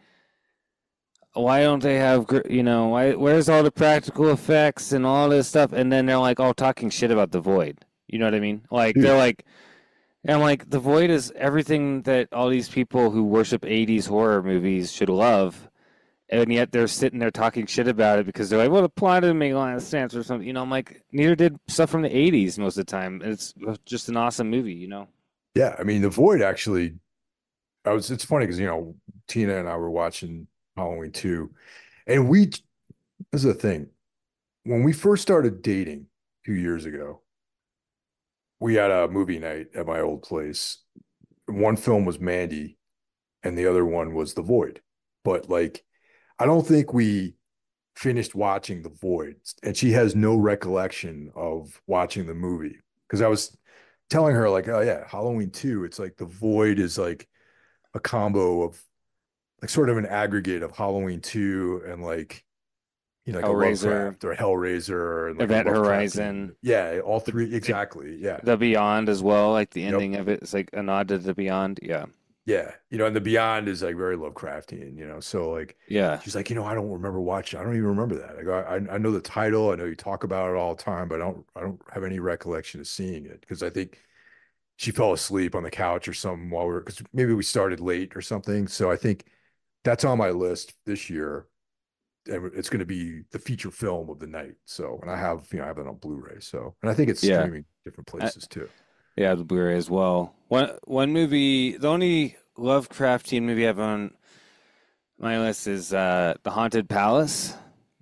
why don't they have, where's all the practical effects and all this stuff? And then they're like all talking shit about The Void. You know what I mean? Like they're Dude. like, and I'm like, The Void is everything that all these people who worship 80s horror movies should love. And yet they're sitting there talking shit about it because they're like, well, the plot didn't make a lot of sense or something. I'm like, neither did stuff from the 80s most of the time. It's just an awesome movie. Yeah. I mean, The Void actually, it's funny because, Tina and I were watching Halloween 2. And this is the thing. When we first started dating 2 years ago, we had a movie night at my old place. One film was Mandy, and the other one was The Void. But like, I don't think we finished watching The Void, and she has no recollection of watching the movie because I was telling her like, oh yeah, Halloween 2. It's like The Void is like a combo of like sort of an aggregate of Halloween 2 and like a Hellraiser, Lovecraft or a Hellraiser and like a Event Lovecraftian. Horizon, Yeah, all the, three the exactly. Yeah. the Beyond as well. Like the Yep. ending of it is like a nod to the Beyond. Yeah, Yeah. And the Beyond is like very Lovecraftian, so like yeah, she's like, I don't remember watching. I don't even remember that. I go, I know the title. I know you talk about it all the time, but I don't have any recollection of seeing it because I think she fell asleep on the couch or something while because maybe we started late or something. So I think that's on my list this year. And it's going to be the feature film of the night. So, and I have it on Blu-ray. So, and I think it's yeah, streaming different I, places too. yeah. The Blu-ray as well. One movie, the only Lovecraftian movie I have on my list is The Haunted Palace,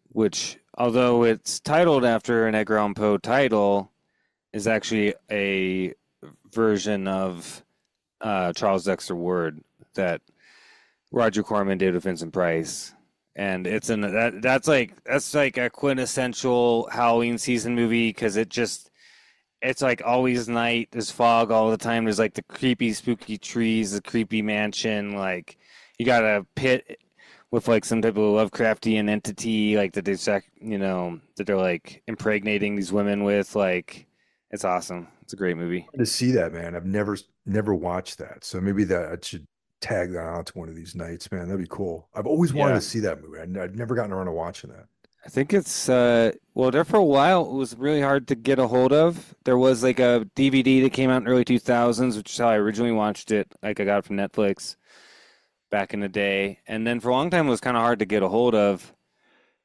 which although it's titled after an Edgar Allan Poe title, is actually a version of Charles Dexter Ward that Roger Corman did with Vincent Price. And that's like a quintessential Halloween season movie because it's like always night. There's fog all the time. There's like the creepy, spooky trees, the creepy mansion. Like you got a pit with like some type of Lovecraftian entity, like that they're like impregnating these women with. Like it's awesome. It's a great movie. To see that, man. I've never watched that. So maybe that I should tag that on to one of these nights, man. That'd be cool. I've always wanted to Yeah. see that movie. I've never gotten around to watching that. I think it's well there for a while it was really hard to get a hold of. There was like a DVD that came out in early 2000s, which is how I originally watched it. Like I got it from Netflix back in the day. And then for a long time it was kind of hard to get a hold of.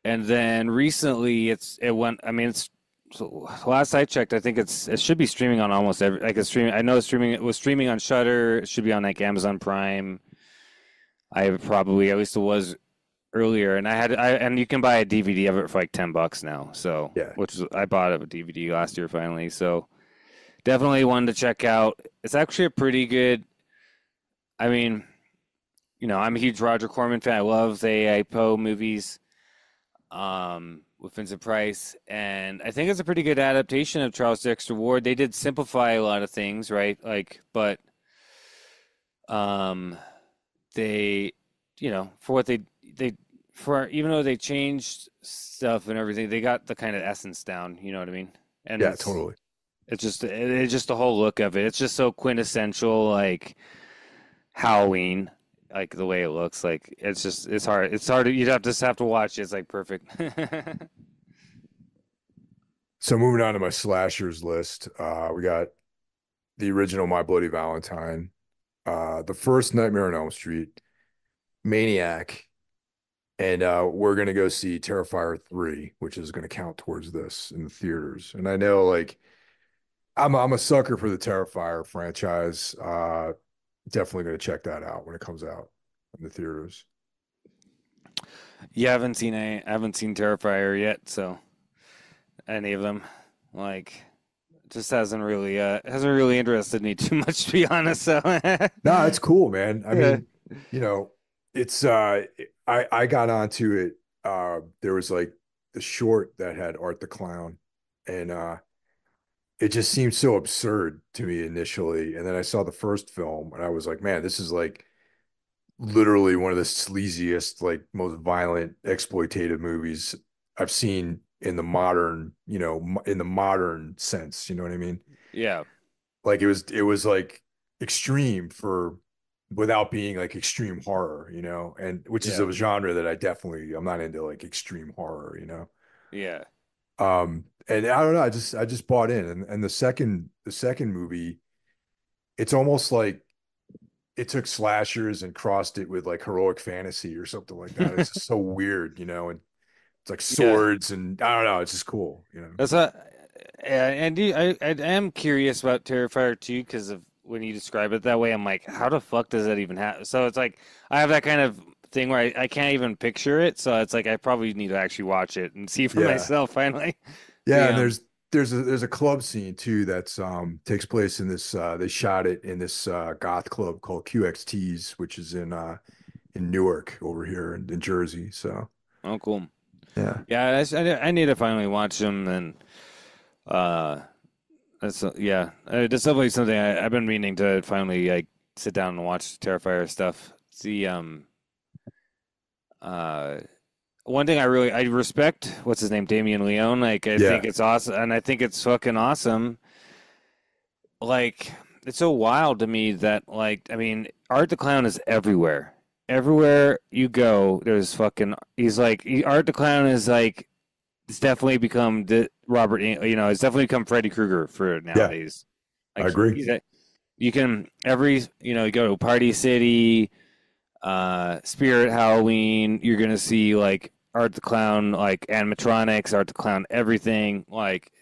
And then recently it went I mean it's so last I checked, I think it should be streaming on almost every like it's streaming. I know it was streaming on Shudder. It should be on like Amazon Prime. I probably at least it was earlier, and and you can buy a DVD of it for like $10 now. So, Yeah. I bought a DVD last year finally. So, definitely one to check out. It's actually a pretty good. I mean, I'm a huge Roger Corman fan. I love the A.I. Poe movies, with Vincent Price, and I think it's a pretty good adaptation of Charles Dexter Ward. They did simplify a lot of things, right? Like, but um, they, for what they for even though they changed stuff and everything, they got the kind of essence down. You know what I mean? And Yeah, totally. it's just the whole look of it. It's just so quintessential, like Halloween, like the way it looks. Like it's hard. It's hard. You'd have to watch it. It's like perfect. So moving on to my slashers list, we got the original My Bloody Valentine, the first Nightmare on Elm Street, Maniac, and we're gonna go see Terrifier 3, which is gonna count towards this in the theaters. And I know like I'm a sucker for the Terrifier franchise. Definitely gonna check that out when it comes out in the theaters. Yeah, I haven't seen Terrifier yet, so any of them, like, just hasn't really interested me too much, to be honest. So, No, it's cool, man. I yeah, mean, you know, it's I got onto it. There was like the short that had Art the Clown, and it just seemed so absurd to me initially. And then I saw the first film, and I was like, man, this is like literally one of the sleaziest, like most violent exploitative movies I've seen in the modern, in the modern sense. You know what I mean? yeah, Like it was like extreme for without being like extreme horror, and which is yeah, a genre that I'm not into like extreme horror. yeah, And I don't know, I just bought in, and the second movie, it's almost like it took slashers and crossed it with like heroic fantasy or something like that. It's just so weird, and it's like yeah. swords, and I don't know, it's just cool. That's what, yeah, and I am curious about Terrifier too because of when you describe it that way. I'm like, how the fuck does that even happen? So it's like I have that kind of thing where I can't even picture it. So it's like I probably need to actually watch it and see for Yeah. myself finally. Yeah, The and there's a club scene too that's takes place in this they shot it in this goth club called QXT's, which is in Newark over here in Jersey. So Oh, cool. yeah. Yeah, I need to finally watch them and uh that's definitely something I've been meaning to finally like sit down and watch Terrifier stuff. The uh one thing I respect what's his name, Damien Leone. Like I think Yeah. it's awesome, and I think it's fucking awesome. Like it's so wild to me that like I mean, Art the Clown is everywhere. Everywhere you go, there's fucking. Art the Clown is like it's definitely become the it's definitely become Freddy Krueger for Yeah, nowadays. I Like agree. he's a, you can you go to Party City, Spirit Halloween, you're gonna see like Art the Clown, like animatronics, Art the Clown, everything. Like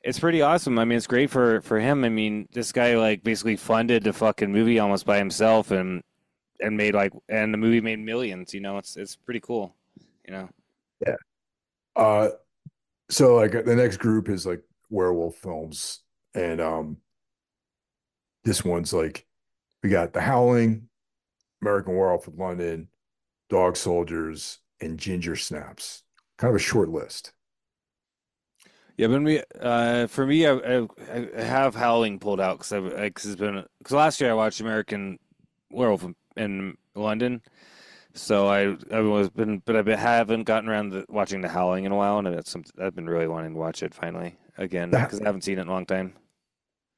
it's pretty awesome. I mean, it's great for him. I mean, this guy like basically funded the fucking movie almost by himself and made and the movie made millions. It's pretty cool. You know. Yeah. Uh so like the next group is like werewolf films, and this one's like we got The Howling, American Werewolf in London, Dog Soldiers, and Ginger Snaps. Kind of a short list. Yeah, but for me, I have Howling pulled out because last year I watched American Werewolf in London, so haven't gotten around to watching The Howling in a while, and I've been really wanting to watch it finally again The, because I haven't seen it in a long time.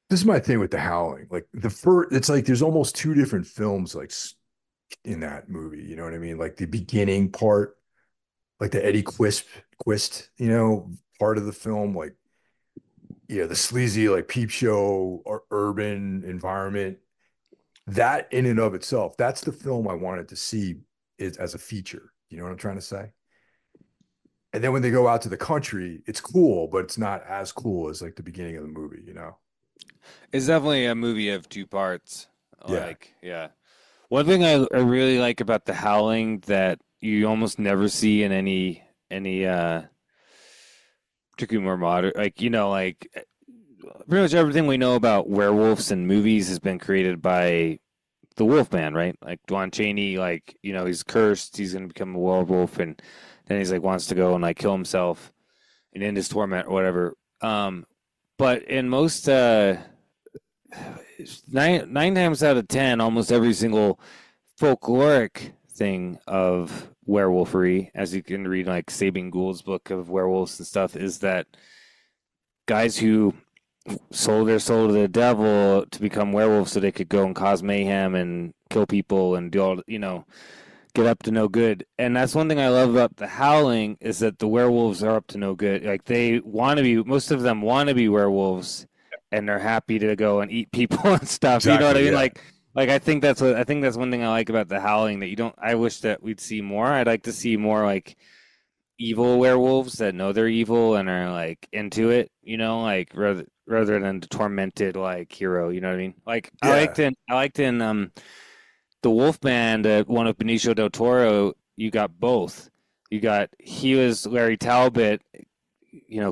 this is my thing with The Howling. Like the first, it's like there's almost two different films like in that movie. You know what I mean? Like the beginning part, like the Eddie Quist, part of the film, like the sleazy like peep show or urban environment. That in and of itself, that's the film I wanted to see is as a feature. You know what I'm trying to say? And then when they go out to the country, it's cool, but it's not as cool as like the beginning of the movie. It's definitely a movie of two parts. Yeah. Like, yeah. One thing I really like about The Howling that you almost never see in any particularly more modern, like pretty much everything we know about werewolves in movies has been created by the Wolfman, right? Like Dwan Chaney, like he's cursed, he's gonna become a werewolf, and then he's like wants to go and like kill himself and end his torment or whatever. But in most nine times out of 10, almost every single folkloric thing of werewolfery, as you can read like Sabine Gould's book of werewolves and stuff, is that guys who sold their soul to the devil to become werewolves so they could go and cause mayhem and kill people and do all get up to no good. And that's one thing I love about The Howling is that the werewolves are up to no good. Like they want to be, most of them want to be werewolves, and they're happy to go and eat people and stuff. You know what I Exactly. mean? Yeah. Like I think that's one thing I like about The Howling that you don't. I wish that we'd see more. I'd like to see more like evil werewolves that know they're evil and are like into it. Like rather than the tormented like hero. You know what I mean? Like Yeah. I liked in the Wolfman, one of Benicio del Toro. you got both. He was Larry Talbot,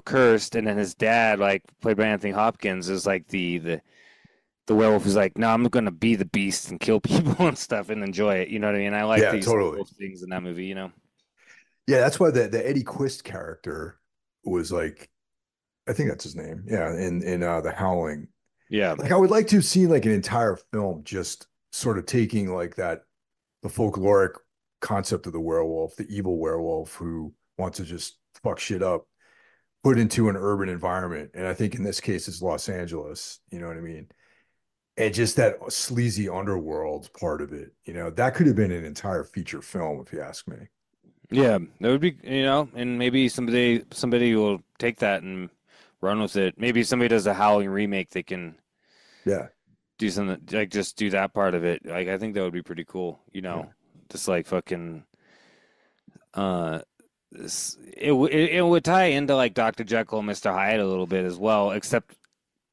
cursed, and then his dad, like played by Anthony Hopkins, is like the werewolf is like, no, I'm gonna be the beast and kill people and stuff and enjoy it. You know what I mean? I like Yeah, these totally. both things in that movie. Yeah, that's why the Eddie Quist character was like, I think that's his name. Yeah, in The Howling. Yeah, Like I would like to have seen like an entire film just sort of taking like that the folkloric concept of the werewolf, the evil werewolf who wants to just fuck shit up, put into an urban environment. And I think in this case it's Los Angeles, you know what I mean? And just that sleazy underworld part of it, that could have been an entire feature film if you ask me. yeah, that would be, and maybe somebody will take that and run with it. Maybe somebody does a Howling remake. They can Yeah. do something like just do that part of it. Like I think that would be pretty cool. Yeah. Just like fucking uh, it would tie into like Dr. Jekyll and Mr. Hyde a little bit as well, except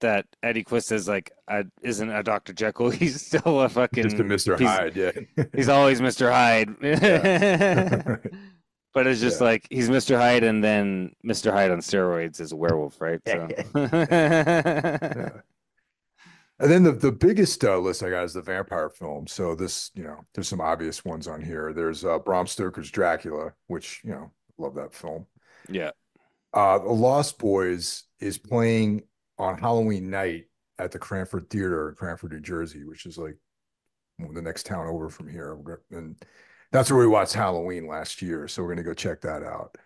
that Eddie Quist is like isn't a Dr. Jekyll. He's still a Just a fucking Mr. Hyde, yeah. he's always Mr. Hyde. Yeah. But it's just Yeah. like he's Mr. Hyde and then Mr. Hyde on steroids is a werewolf, right? So Yeah. And then the biggest list I got is the vampire film. So this, there's some obvious ones on here. There's Bram Stoker's Dracula, which, love that film. yeah. The Lost Boys is playing on Halloween night at the Cranford Theater in Cranford, New Jersey, which is like the next town over from here. And that's where we watched Halloween last year. So we're going to go check that out.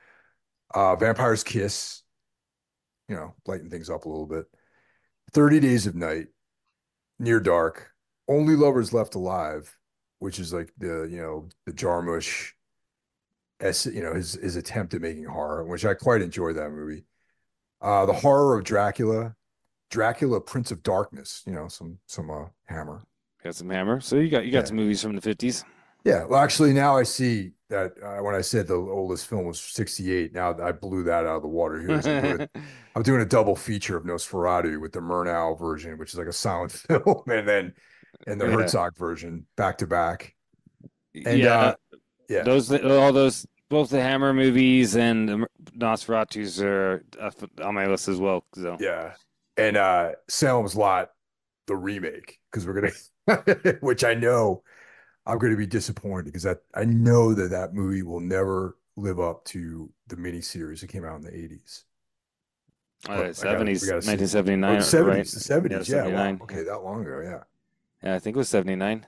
Vampire's Kiss, lighten things up a little bit. 30 Days of Night, Near Dark, Only Lovers Left Alive, which is like the Jarmusch, his attempt at making horror, which I quite enjoy that movie. The Horror of Dracula, Dracula, Prince of Darkness, some Hammer. Got some hammer. So you got Yeah. some movies from the 50s. Yeah. Well, actually, now I see that when I said the oldest film was 68, now I blew that out of the water here. I'm doing a double feature of Nosferatu with the Murnau version, which is like a silent film, and the Yeah. Herzog version back to back. And Yeah, yeah, those both the Hammer movies and the Nosferatu's are on my list as well. So yeah. And Salem's Lot, the remake, because we're gonna which I know I'm gonna be disappointed because I know that movie will never live up to the miniseries that came out in the 80s. But we 70s, gotta see. Oh, 1979, the right? 70s, the Yeah, 70s. Yeah, wow. 79. Okay, that long ago. Yeah. Yeah, I think it was 79.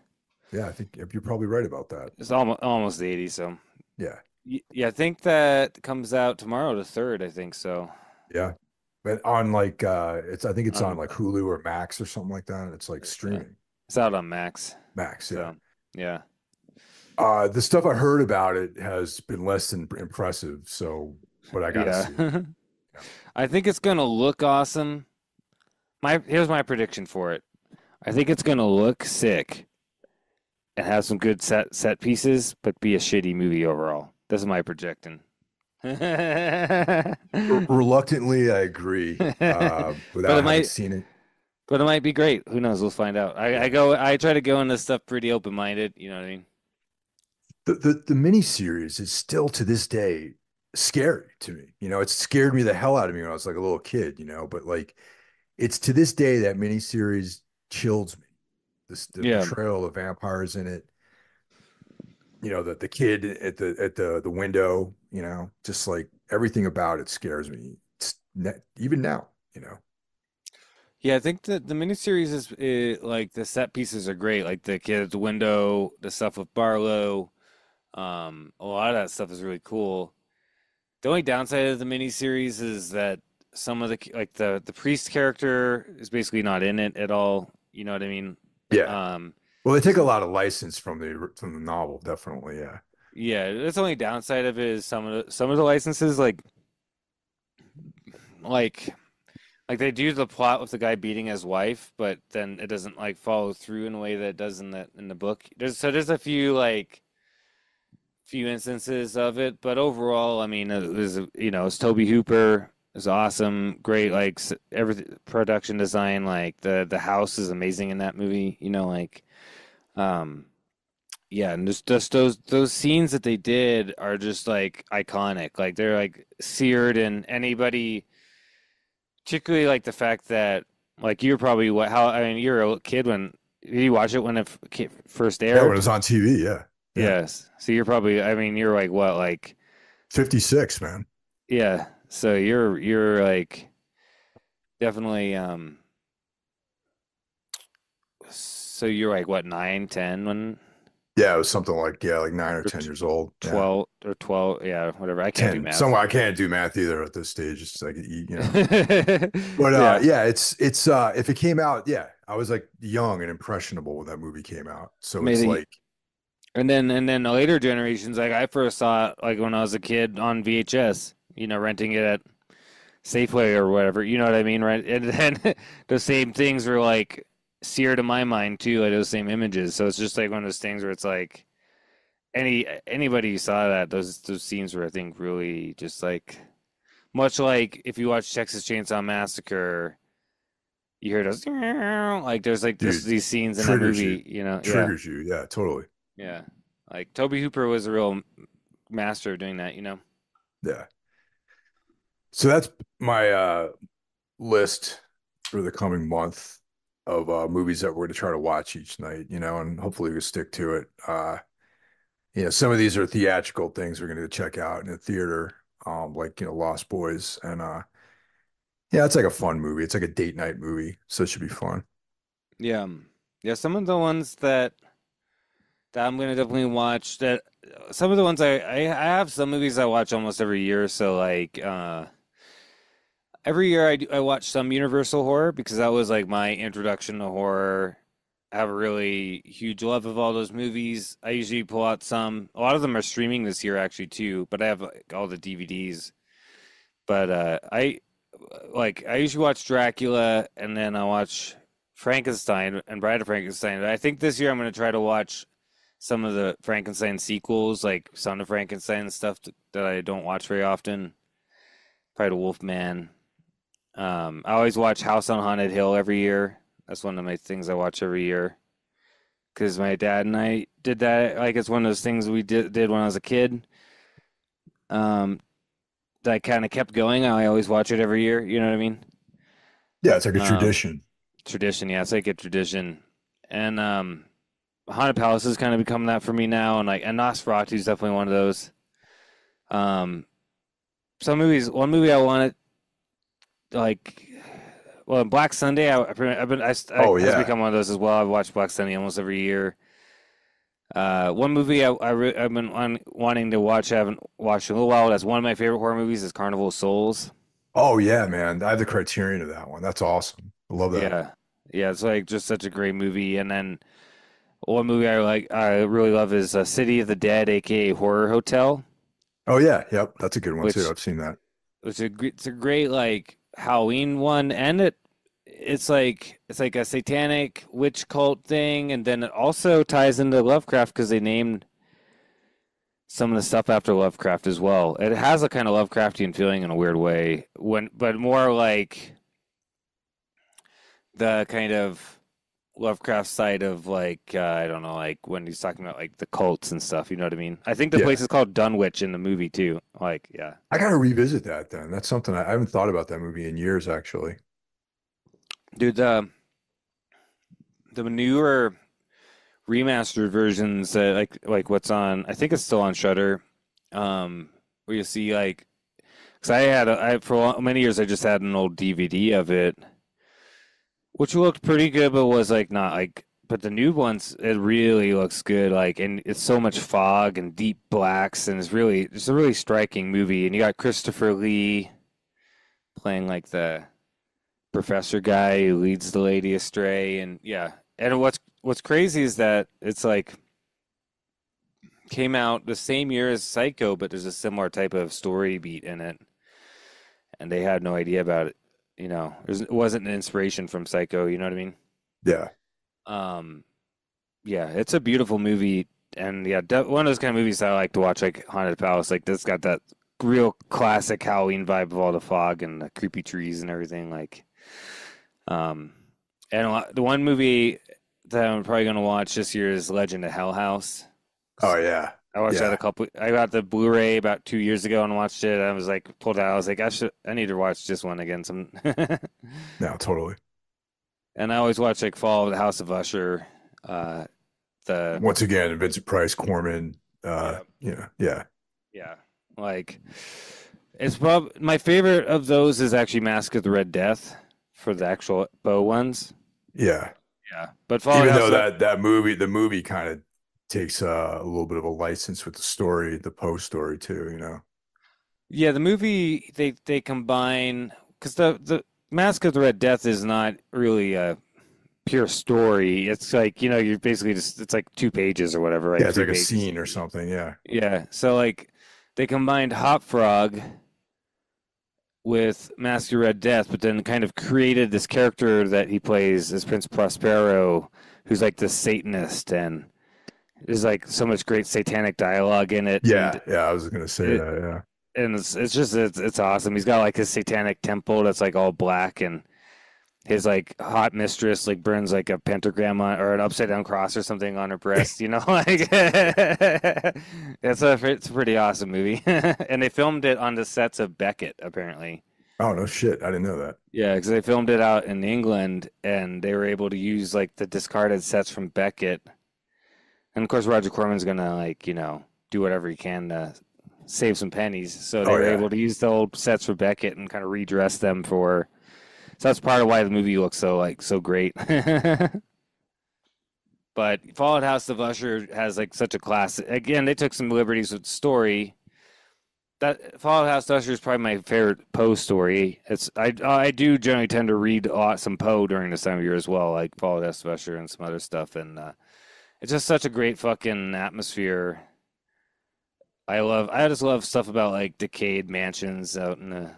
Yeah, I think you're probably right about that. It's almost the 80s. So Yeah. yeah, I think that comes out tomorrow, the third. I think so. Yeah. But on like I think it's on Um, like Hulu or Max or something like that. It's like yeah, streaming. it's out on Max. Max, yeah. So yeah, The stuff I heard about it has been less than impressive, so but I gotta yeah. see it. Yeah. I think it's gonna look awesome. Here's my prediction for it. I think it's gonna look sick and have some good set pieces, but be a shitty movie overall. That's my projecting. Reluctantly, I agree. But Without it having might, seen it. but it might be great. Who knows? We'll find out. Yeah. I try to go into stuff pretty open minded. You know what I mean? The mini series is still to this day scary to me. It scared me the hell out of me when I was like a little kid, but like it's to this day that mini series chills me. The Yeah, portrayal of vampires in it, the kid at the window, just like everything about it scares me. Even now, yeah. I think that the miniseries like the set pieces are great. Like the kid at the window, the stuff with Barlow. A lot of that stuff is really cool. The only downside of the miniseries is that some of the priest character is basically not in it at all. You know what I mean? yeah. Um, Well, they take a lot of license from the novel, definitely. Yeah, yeah, that's the only downside of it is some of the licenses like like they do the plot with the guy beating his wife, but then it doesn't like follow through in a way that it does in the book. There's a few instances of it, but overall, I mean, it's Toby Hooper is awesome, great, like every production design, like the house is amazing in that movie, um, Yeah, and just those scenes that they did are just like iconic. Like they're like seared in anybody, particularly like the fact that like you're probably what how I mean you're a kid when did you watch it when it first Yeah, when it aired? was on TV. Yeah, yeah. Yes. So you're probably I mean you're like what like 56, man. yeah. So you're like definitely so you're like what 9, 10 when Yeah, it was something like like 9 or or 10 years old. Yeah, 12 or 12 yeah, whatever. I can't do 10. math. Somewhere I can't do math either at this stage. It's like But Yeah. yeah, it's if it came out, yeah, I was like young and impressionable when that movie came out. So it's Maybe like, and then the later generations, like I first saw it like when I was a kid on VHS, renting it at Safeway or whatever, you know what I mean, right? And then the same things were like seared in my mind too, like those same images. So it's just like one of those things where it's like anybody who saw that, those scenes were I think really just like much like if you watch Texas Chainsaw Massacre, you hear those like there's like this dude, these scenes in that triggers you, movie, yeah. triggers you. Yeah, totally. Yeah. Like Toby Hooper was a real master of doing that. Yeah. So that's my list for the coming month of movies that we're going to try to watch each night, and hopefully we stick to it. Some of these are theatrical things we're going to check out in the theater, like, Lost Boys. And yeah, it's like a fun movie. It's like a date night movie. So it should be fun. Yeah. Yeah, some of the ones that I'm gonna definitely watch that some of the ones I have some movies I watch almost every year, so like every year I watch some Universal horror because that was like my introduction to horror. I have a really huge love of all those movies. I usually pull out some. A lot of them are streaming this year actually too, but I have like all the DVDs. But I usually watch Dracula and then I watch Frankenstein and Bride of Frankenstein. I think this year I'm going to try to watch some of the Frankenstein sequels, like Son of Frankenstein and stuff that I don't watch very often. Probably the Wolfman. I always watch House on Haunted Hill every year. That's one of my things I watch every year because my dad and I did that. Like it's one of those things we did when I was a kid. Um, that I kind of kept going. I always watch it every year. You know what I mean? Yeah, it's like a Um, tradition. Tradition, yeah, it's like a tradition. And Haunted Palace has kind of become that for me now, and Nosferatu is definitely one of those. Um, some movies, one movie I wanted like, well, Black Sunday, I Oh has yeah. become one of those as well. I've watched Black Sunday almost every year. One movie I've been wanting to watch, I haven't watched in a little while. That's one of my favorite horror movies is Carnival of Souls. Oh yeah, man. I have the criterion of that one. That's awesome. I love that. Yeah, yeah, it's like just such a great movie. And then one movie I really love is City of the Dead, aka Horror Hotel, Oh yeah, yep. That's a good one too. which I've seen that. it's a great like Halloween one, and it's like a satanic witch cult thing, and then it also ties into Lovecraft because they named some of the stuff after Lovecraft as well. It has a kind of Lovecraftian feeling in a weird way, but more like the kind of Lovecraft side of like I don't know, like when he's talking about like the cults and stuff. You know what I mean? I think the place Yeah. is called Dunwich in the movie too. Like, yeah, I gotta revisit that then. That's something I haven't thought about that movie in years, actually. dude, the newer remastered versions that like what's on, I think it's still on Shudder. Where you see like, because I for many years I just had an old DVD of it, which looked pretty good, but was like not like. But the new ones, it really looks good. Like, and it's so much fog and deep blacks, and it's a really striking movie. And you got Christopher Lee playing like the professor guy who leads the lady astray, and yeah. And what's crazy is that it's like came out the same year as Psycho, but there's a similar type of story beat in it, and they had no idea about it. It wasn't an inspiration from Psycho. You know what I mean? Yeah. Um, yeah, it's a beautiful movie, and yeah, one of those kind of movies that I like to watch, like Haunted Palace. Like this got that real classic Halloween vibe of all the fog and the creepy trees and everything. Like, um, and the one movie that I'm probably gonna watch this year is Legend of Hell House. Oh yeah, I watched that yeah. a couple. I got the Blu-ray about 2 years ago and watched it. I was like pulled out. I was like, I need to watch this one again. Some, No, totally. and I always watch like Fall of the House of Usher. Uh, the Once again, Vincent Price, Corman. yeah, Yeah, yeah, like it's probably my favorite of those is actually Mask of the Red Death for the actual bow ones. yeah. Yeah, but Fall of the Even House though of the movie kind of takes a little bit of a license with the story, the Poe story too. Yeah, the movie they combine because the Mask of the Red Death is not really a pure story. It's like you're basically just it's like 2 pages or whatever, Yeah, right? it's Three like a pages. scene or something. Yeah, Yeah, so like they combined Hop Frog with Mask of the Red Death, but then kind of created this character that he plays as Prince Prospero, who's like the Satanist, and there's like so much great satanic dialogue in it, and yeah. I was gonna say it, that. Yeah. and it's just it's awesome. He's got like his satanic temple that's like all black, and his like hot mistress like burns like a pentagram on or an upside down cross or something on her breast. Like it's a pretty awesome movie, and they filmed it on the sets of Beckett apparently. Oh no shit, I didn't know that. Yeah, because they filmed it out in England, and they were able to use like the discarded sets from Beckett. And of course, Roger Corman's gonna like do whatever he can to save some pennies. So they Oh were yeah, able to use the old sets for Beckett and kind of redress them for. So that's part of why the movie looks so great. But Fallout House of Usher has like such a class. Again, they took some liberties with the story. That Fallout House of Usher is probably my favorite Poe story. I do generally tend to read a lot some Poe during this time of year as well, like Fallout House of Usher and some other stuff, and it's just such a great fucking atmosphere. I just love stuff about like decayed mansions out in the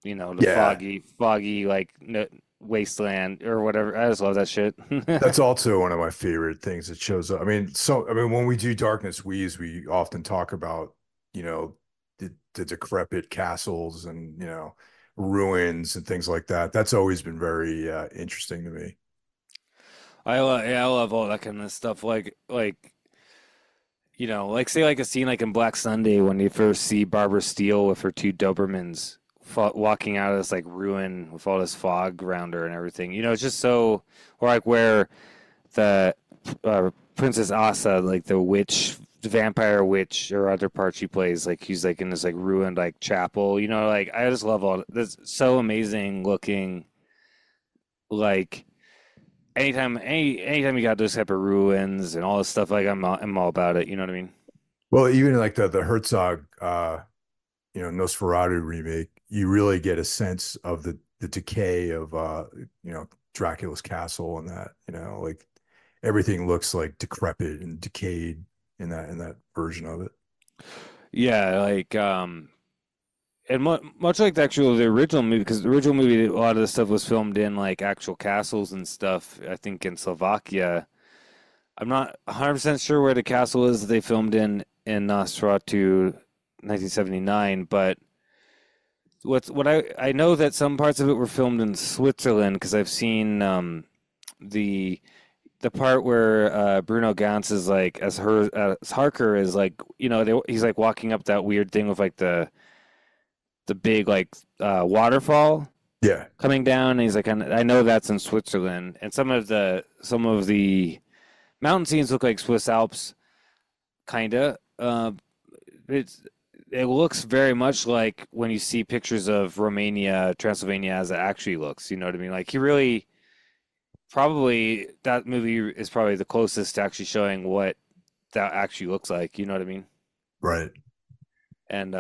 yeah. foggy like no, wasteland or whatever. I just love that shit. That's also one of my favorite things that shows up. I mean, when we do Darkness Weaves, we often talk about, you know, the decrepit castles and, ruins and things like that. That's always been very interesting to me. I love all that kind of stuff. Like like say like a scene like in Black Sunday when you first see Barbara Steele with her two Dobermans walking out of this like ruin with all this fog around her and everything. It's just so, or like where the Princess Asa, like the witch, the vampire witch, or other part she plays, like he's like in this like ruined like chapel. Like I just love all this. So amazing looking. Like anytime you got those type of ruins and all this stuff, like I'm all about it. You know what I mean? Well, even like the Herzog, Nosferatu remake, you really get a sense of the decay of, Dracula's castle and that, like everything looks like decrepit and decayed in that version of it. Yeah, like and much like the original movie, because the original movie, a lot of the stuff was filmed in like actual castles and stuff. I think in Slovakia. I'm not 100% sure where the castle is that they filmed in Nosferatu 1979, but what I know that some parts of it were filmed in Switzerland because I've seen the the part where Bruno Ganz is like as Harker is like he's like walking up that weird thing with like the big like waterfall Yeah. coming down, and he's like I know that's in Switzerland, and some of the mountain scenes look like Swiss Alps, kinda. It's it looks very much like when you see pictures of Romania, Transylvania as it actually looks. You know what I mean? Like he really probably that movie is probably the closest to actually showing what that actually looks like. You know what I mean? Right. And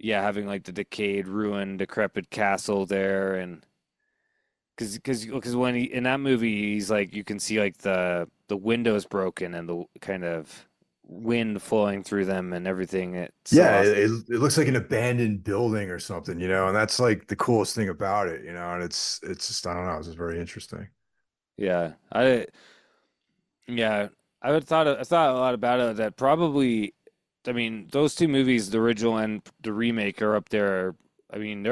yeah, having like the decayed, ruined, decrepit castle there, and because when in that movie he's like you can see like the windows broken and the kind of wind flowing through them and everything. It's so Yeah, awesome. it looks like an abandoned building or something, and that's like the coolest thing about it, and it's just I don't know, it's just very interesting. Yeah, yeah, I thought a lot about it. That probably, I mean, those two movies, the original and the remake, are up there. I mean,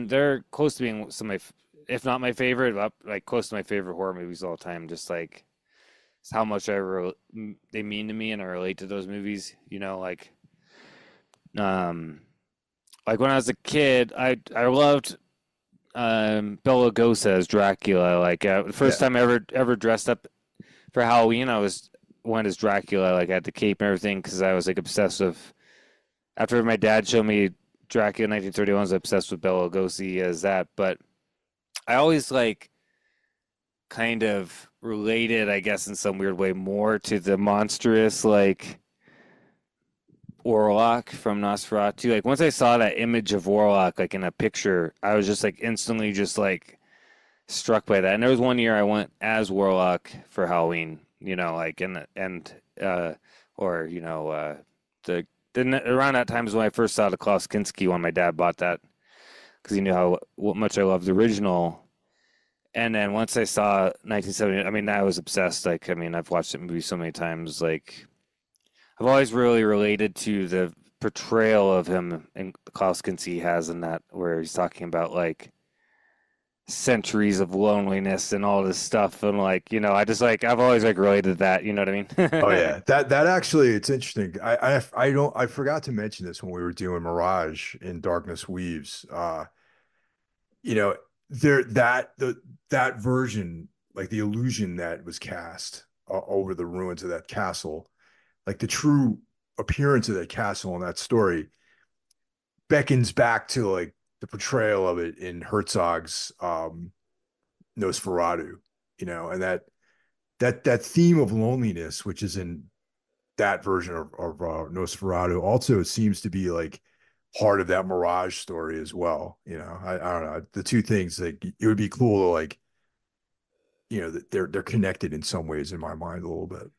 they're close to being some of my, if not my favorite, like close to my favorite horror movies of all time. Just like how much they mean to me and I relate to those movies. Um, like when I was a kid, I loved Bela Lugosi as Dracula. Like the first Yeah. time I ever dressed up for Halloween, I went as Dracula. Like I had the cape and everything because I was like obsessed with. After my dad showed me Dracula 1931, I was obsessed with Bela Lugosi as that. But I always like kind of related, I guess, in some weird way, more to the monstrous like Warlock from Nosferatu. Like once I saw that image of Warlock like in a picture, I was just like instantly just like struck by that. And there was one year I went as Warlock for Halloween, like uh or the then around that time is when I first saw the Klaus Kinski one. My dad bought that because he knew how much I loved the original. And then once I saw 1970, I mean, I was obsessed. Like, I mean, I've watched that movie so many times. Like, I've always really related to the portrayal of him and Klaus Kinski has in that, where he's talking about like centuries of loneliness and all this stuff. And like, I just like, I've always like related to that. You know what I Oh mean? yeah, that actually it's interesting. I forgot to mention this when we were doing Mirage in Darkness Weaves. You know, there that version, like the illusion that was cast over the ruins of that castle, like the true appearance of that castle in that story beckons back to like the portrayal of it in Herzog's Nosferatu, and that theme of loneliness, which is in that version of Nosferatu, also seems to be like part of that Mirage story as well. I don't know, the two things, like it would be cool to like that they're connected in some ways in my mind a little bit.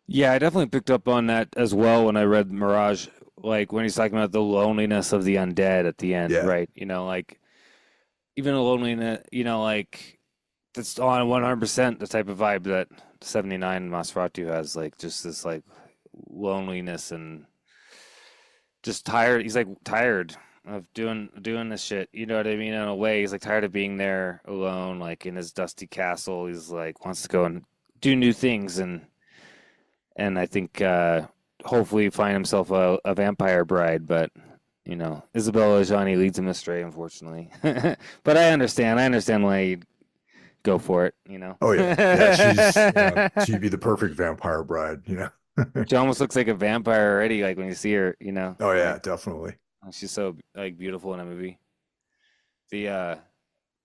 Yeah, I definitely picked up on that as well when I read Mirage. Like when he's talking about the loneliness of the undead at the end, Yeah, right? Like even a loneliness, like that's on 100% the type of vibe that 79 Nosferatu has, like just this like loneliness and just tired. He's like tired of doing this shit. You know what I mean? In a way, he's like tired of being there alone, like in his dusty castle. He's like wants to go and do new things, and I think hopefully find himself a vampire bride, but. Isabella Johnny leads him astray, unfortunately. But I understand. I understand why he'd go for it. oh yeah, yeah, she'd be the perfect vampire bride. She almost looks like a vampire already, like when you see her, Oh like yeah, definitely. she's so like beautiful in a movie. The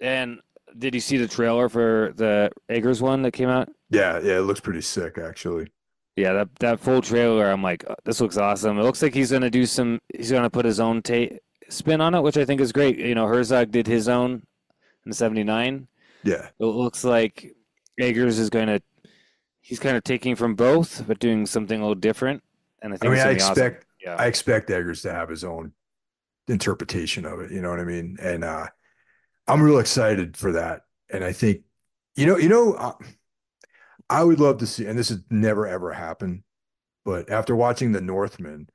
and did you see the trailer for the Eggers one that came out? Yeah, yeah, it looks pretty sick actually. Yeah, that full trailer, I'm like, "Oh, this looks awesome." It looks like he's gonna put his own spin on it, which I think is great. Herzog did his own in '79. Yeah. It looks like Eggers is he's kind of taking from both, but doing something a little different. And I I think mean, it's I gonna be awesome. expect Yeah. I expect Eggers to have his own interpretation of it. You know what I mean? And I'm real excited for that. And I think, I would love to see, and this has never ever happened, but after watching The Northman,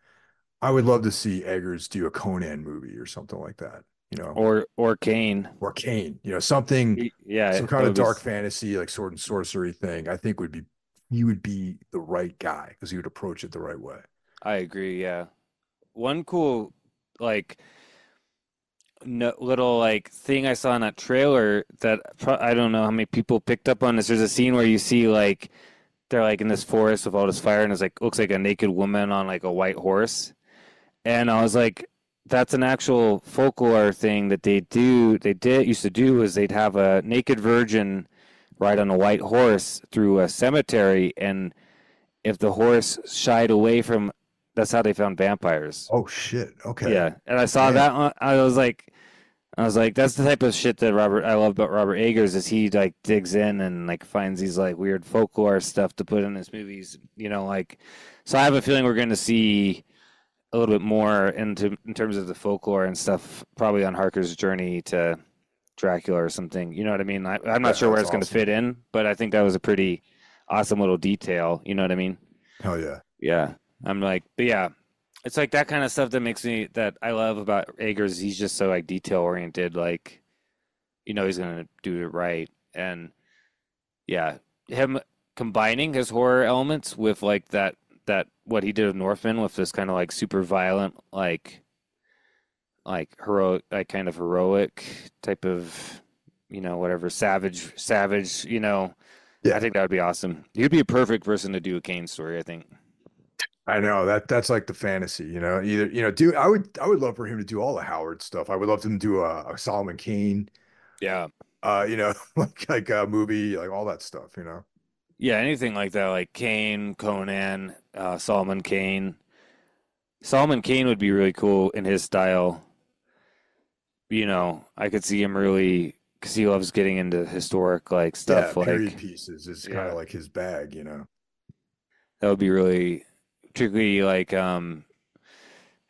I would love to see Eggers do a Conan movie or something like that. Or Kane. Or Kane. Something, Yeah, some that kind of would be. dark fantasy, like sword and sorcery thing. I think he would be the right guy because he would approach it the right way. I agree. Yeah. One cool, like, no, little like thing I saw in that trailer that I don't know how many people picked up on this. There's a scene where you see like they're like in this forest with all this fire, and it's like looks like a naked woman on like a white horse. And I was like, that's an actual folklore thing that they used to do is they'd have a naked virgin ride on a white horse through a cemetery, and if the horse shied away from, that's how they found vampires. Oh shit. Okay. Yeah, and I saw Damn. that one, I was like, that's the type of shit that I love about Robert Eggers is he like digs in and like finds these like weird folklore stuff to put in his movies, like. So I have a feeling we're going to see a little bit more in terms of the folklore and stuff, probably on Harker's journey to Dracula or something. You know what I mean? I'm not sure where That's it's going to awesome. fit in, but I think that was a pretty awesome little detail. You know what I mean? Hell yeah. Yeah. I'm like, but yeah, it's like that kind of stuff that I love about Eggers. He's just so like detail oriented. Like, he's going to do it right. And yeah, him. combining his horror elements with like that what he did with Northman with this kind of like super violent like heroic like kind of heroic type of whatever savage I Yeah, think that would be awesome. He'd be a perfect person to do a Kane story, I think. I know that's like the fantasy, Either do I would love for him to do all the Howard stuff. I would love him to do a Solomon Kane, Yeah. like a movie, like all that stuff. Yeah, anything like that, like Kane, Conan, Solomon Kane. Solomon Kane would be really cool in his style. I could see him really because he loves getting into historic like Yeah, stuff. period Like, pieces is kind of yeah, like his bag. that would be really, particularly like,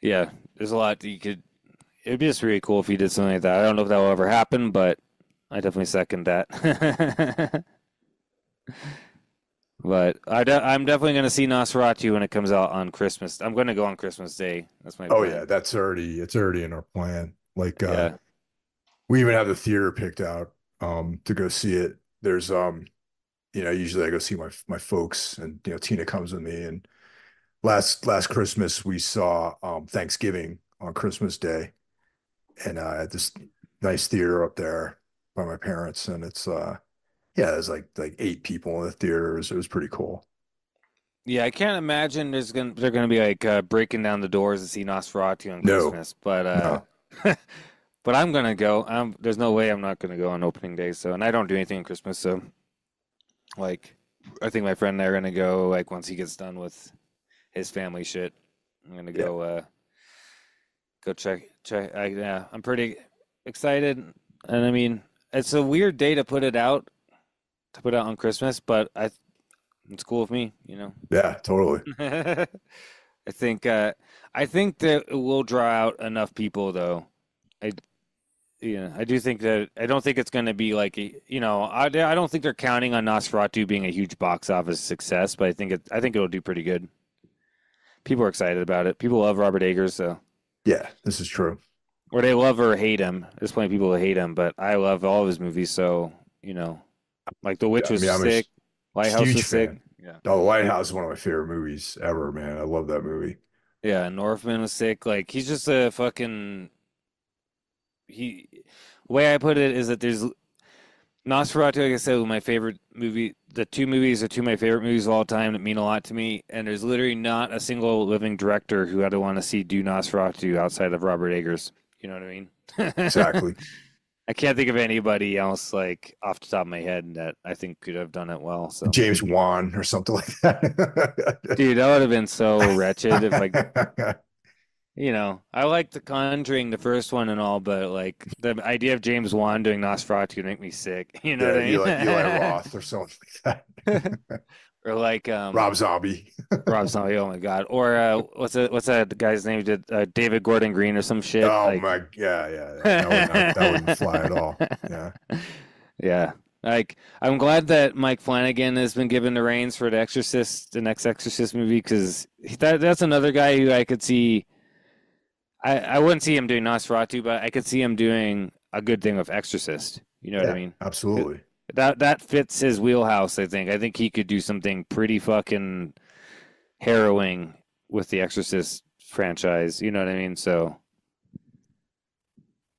yeah. There's a lot that you could. It'd be just really cool if he did something like that. I don't know if that will ever happen, but I definitely second that. But I'm definitely going to see Nosferatu when it comes out on Christmas. I'm going to go on Christmas Day. That's my Oh yeah, plan. it's already in our plan. Like Yeah. we even have the theater picked out to go see it. There's usually I go see my folks, and Tina comes with me. And last Christmas we saw Thanksgiving on Christmas Day, and at this nice theater up there by my parents, and it's yeah, there's like 8 people in the theater. It was pretty cool. Yeah, I can't imagine they're gonna be like breaking down the doors to see Nosferatu on No, Christmas, but no, but I'm gonna go. There's no way I'm not gonna go on opening day. So, and I don't do anything on Christmas, so like, I think my friend and I are gonna go like once he gets done with his family shit. I'm gonna yeah, go check. Yeah, I'm pretty excited, and I mean, it's a weird day to put out on Christmas, but it's cool with me. yeah, totally. I think uh, I think that it will draw out enough people though. I I do think that I don't think it's going to be like I don't think they're counting on Nosferatu being a huge box office success, but I think it'll do pretty good. People are excited about it. People love Robert Eggers, so Yeah, this is true. or they love or hate him. There's plenty of people who hate him, but I love all of his movies. So like The Yeah, Witch I was mean, I'm a sick, Lighthouse huge was sick. fan. Yeah. Oh, The Lighthouse is one of my favorite movies ever, man. I love that movie. Yeah, Northman was sick. Like he's just a fucking he. The way I put it is that there's Nosferatu. Like I said, was my favorite movie. The two movies are two of my favorite movies of all time that mean a lot to me. And there's literally not a single living director who I'd want to see do Nosferatu outside of Robert Eggers. You know what I mean? Exactly. I can't think of anybody else like off the top of my head that I think could have done it well. So, James Wan or something like that. dude, that would have been so wretched if like I like The Conjuring, the first one and all, but like the idea of James Wan doing Nosferatu would make me sick. You know Yeah, what Eli I Roth or something like mean? that. Or like Rob Zombie. Rob Zombie. Oh my God. Or what's that guy's name? Did David Gordon Green or some shit? Oh Like, my, yeah, yeah, yeah. That wouldn't fly at all. Yeah, yeah. Like I'm glad that Mike Flanagan has been given the reins for the next Exorcist movie, because that's another guy who I could see. I wouldn't see him doing Nosferatu, but I could see him doing a good thing with Exorcist. You know what I yeah, mean? absolutely. That fits his wheelhouse, I think. I think he could do something pretty fucking harrowing with the Exorcist franchise. You know what I mean? So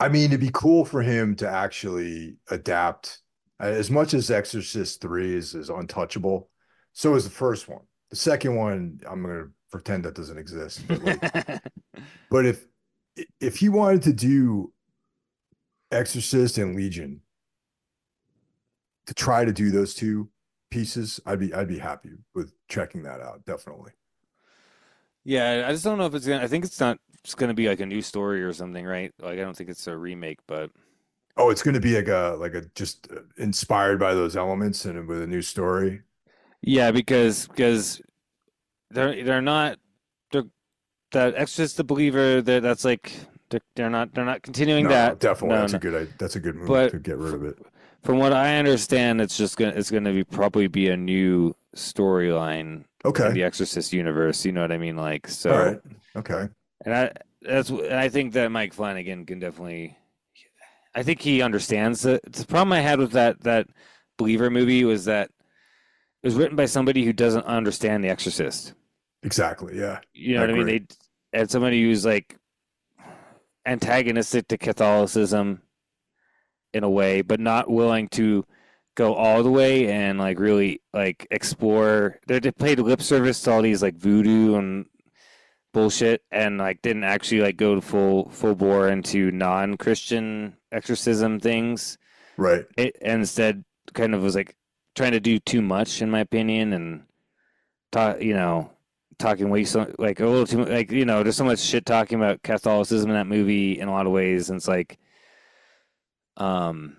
I mean, it'd be cool for him to actually adapt. As much as Exorcist 3 is untouchable, so is the first one. The second one, I'm gonna pretend that doesn't exist. But if he wanted to do Exorcist and Legion, to try to do those two pieces, I'd be happy with checking that out. Definitely. yeah, I just don't know if it's gonna. I think it's not. It's gonna be like a new story or something, right? Like I don't think it's a remake, but Oh, it's going to be like a just inspired by those elements and with a new story. yeah, because they're not they're that Exorcist the Believer. That's like they're not continuing No, no, that. definitely. No, That's a no. good move But to get rid of it. from what I understand, it's gonna be probably be a new storyline in Okay. the Exorcist universe. You know what I mean? Like All so, right. Okay. and I think that Mike Flanagan can definitely. I think he understands the problem I had with that Believer movie was that it was written by somebody who doesn't understand The Exorcist. Exactly. Yeah. You know I what I mean? agree. They and somebody who's like antagonistic to Catholicism in a way, but not willing to go all the way and like really like explore. They played lip service to all these like voodoo and bullshit, and like didn't actually like go to full bore into non-Christian exorcism things. Right. It and instead kind of was like trying to do too much, in my opinion, and talk, talking way so like a little too like there's so much shit talking about Catholicism in that movie in a lot of ways, and it's like um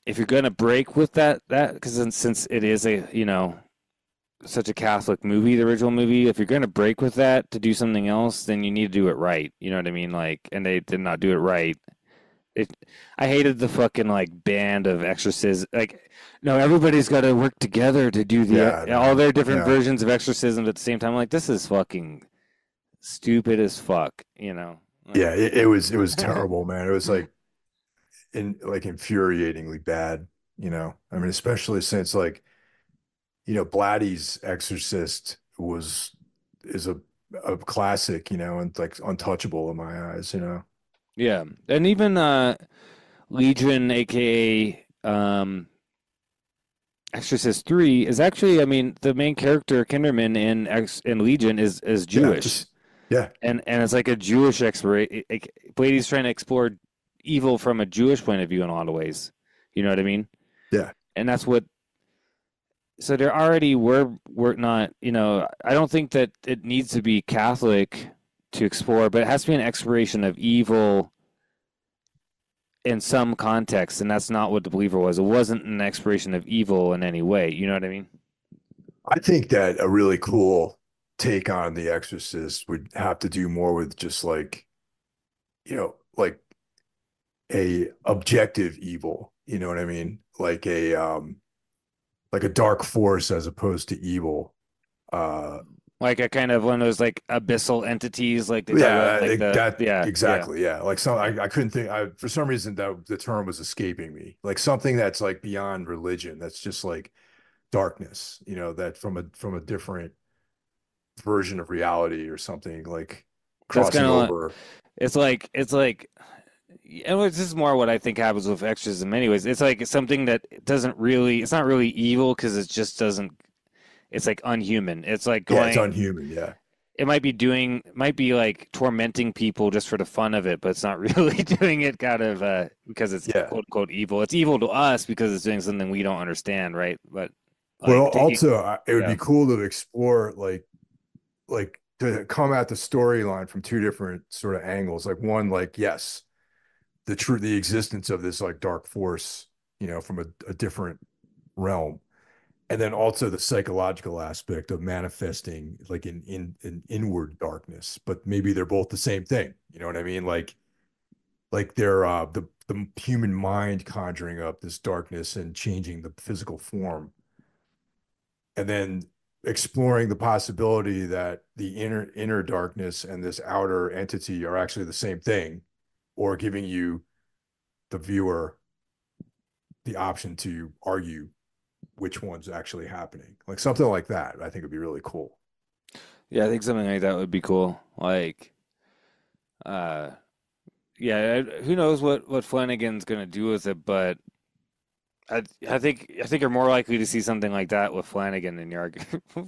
if you're gonna break with that because since it is a such a Catholic movie, the original movie, if you're gonna break with that to do something else, then you need to do it right. You know what I mean? Like, and they did not do it right. It, I hated the fucking like band of exorcism. Like, no, everybody's got to work together to do Yeah. all No. their different Yeah. versions of exorcism at the same time. Like, this is fucking stupid as fuck. Yeah. Like, It was terrible, man. It was like infuriatingly bad. I mean, especially since like Blatty's Exorcist is a classic, and like untouchable in my eyes. yeah, and even Legion, aka Exorcist 3 is actually, I mean, the main character Kinderman in Legion is Yeah, Jewish, just yeah, and it's like a Jewish exploration. Blady's trying to explore evil from a Jewish point of view in a lot of ways. You know what I mean? yeah. And that's what. So there already were not. I don't think that it needs to be Catholic to explore, but it has to be an exploration of evil in some context, and that's not what The Believer was. It wasn't an exploration of evil in any way. You know what I mean? I think that a really cool take on The Exorcist would have to do more with just like a objective evil. You know what I mean? Like a dark force as opposed to evil. Uh, Like a kind of one of those like abyssal entities, like they talk about, yeah, like that yeah. exactly. Yeah, like I couldn't think. For some reason that the term was escaping me. Like something that's like beyond religion. That's just like darkness. That from a different version of reality or something like That's kind crossing of over. it's like, and this is more what I think happens with exorcism, anyways. It's like something that it's not really evil because it just doesn't. It's like unhuman. It's like Yeah, it's going. unhuman. Yeah, It might be like tormenting people just for the fun of it, but it's not really doing it kind of because it's yeah. quote unquote evil. It's evil to us because it's doing something we don't understand, right? But Well, like taking, also it would yeah, be cool to explore like to come at the storyline from two different sort of angles. Like one, like yes, the existence of this like dark force, from a different realm, and then also the psychological aspect of manifesting like in inward darkness, but maybe they're both the same thing. You know what I mean? Like they're the human mind conjuring up this darkness and changing the physical form, and then exploring the possibility that the inner darkness and this outer entity are actually the same thing, or giving you the viewer the option to argue which one's actually happening. Like something like that, I think would be really cool. yeah. I think something like that would be cool. Like, uh, yeah. Who knows what Flanagan's gonna do with it, but I think you're more likely to see something like that with Flanagan than you are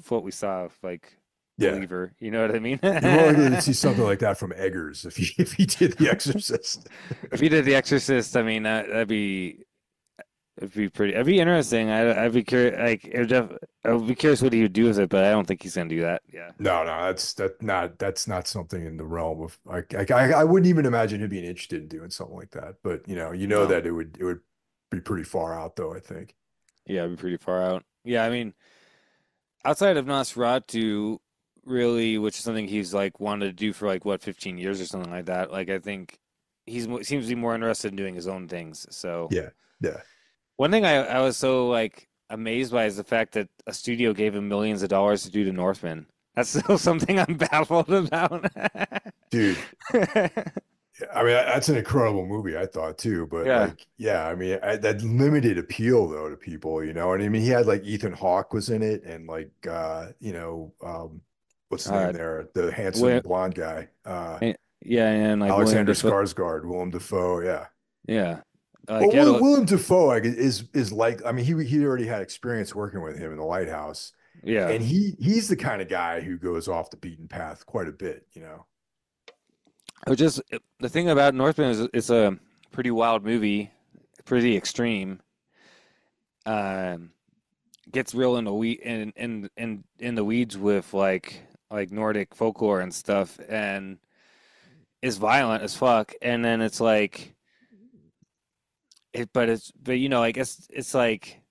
what we saw with like Yeah. Believer. You know what I mean? You're more likely to see something like that from Eggers if he did The Exorcist. If he did The Exorcist, I mean it'd be pretty. It'd be interesting. I'd be curious. Like, I would be curious what he would do with it, but I don't think he's gonna do that. Yeah. No, no, that's not something in the realm of I wouldn't even imagine him being interested in doing something like that. But No. that it would be pretty far out though, I think. Yeah, it'd be pretty far out. Yeah, I mean, outside of Nosferatu, really, which is something he's like wanted to do for like what 15 years or something like that. Like, I think seems to be more interested in doing his own things. So Yeah, yeah. one thing I was so like amazed by is the fact that a studio gave him millions of dollars to do The Northman. That's still something I'm baffled about. Dude, I mean, that's an incredible movie, I thought too. But Yeah. like, yeah, I mean, that limited appeal though to people, you know. And I mean, he had like Ethan Hawke was in it, and like, what's his name Uh, there, the handsome Wi- blonde guy, yeah, and like William Alexander Dafoe. Skarsgård, Willem Dafoe, yeah. Yeah. Well, Like, yeah, Willem Dafoe like, is like, I mean, he already had experience working with him in the Lighthouse, yeah. and he's the kind of guy who goes off the beaten path quite a bit, you know. It just the thing about Northman is it's a pretty wild movie, pretty extreme. Um, Gets real in the in the weeds with like Nordic folklore and stuff, and is violent as fuck. And then it's like but you know, I guess it's like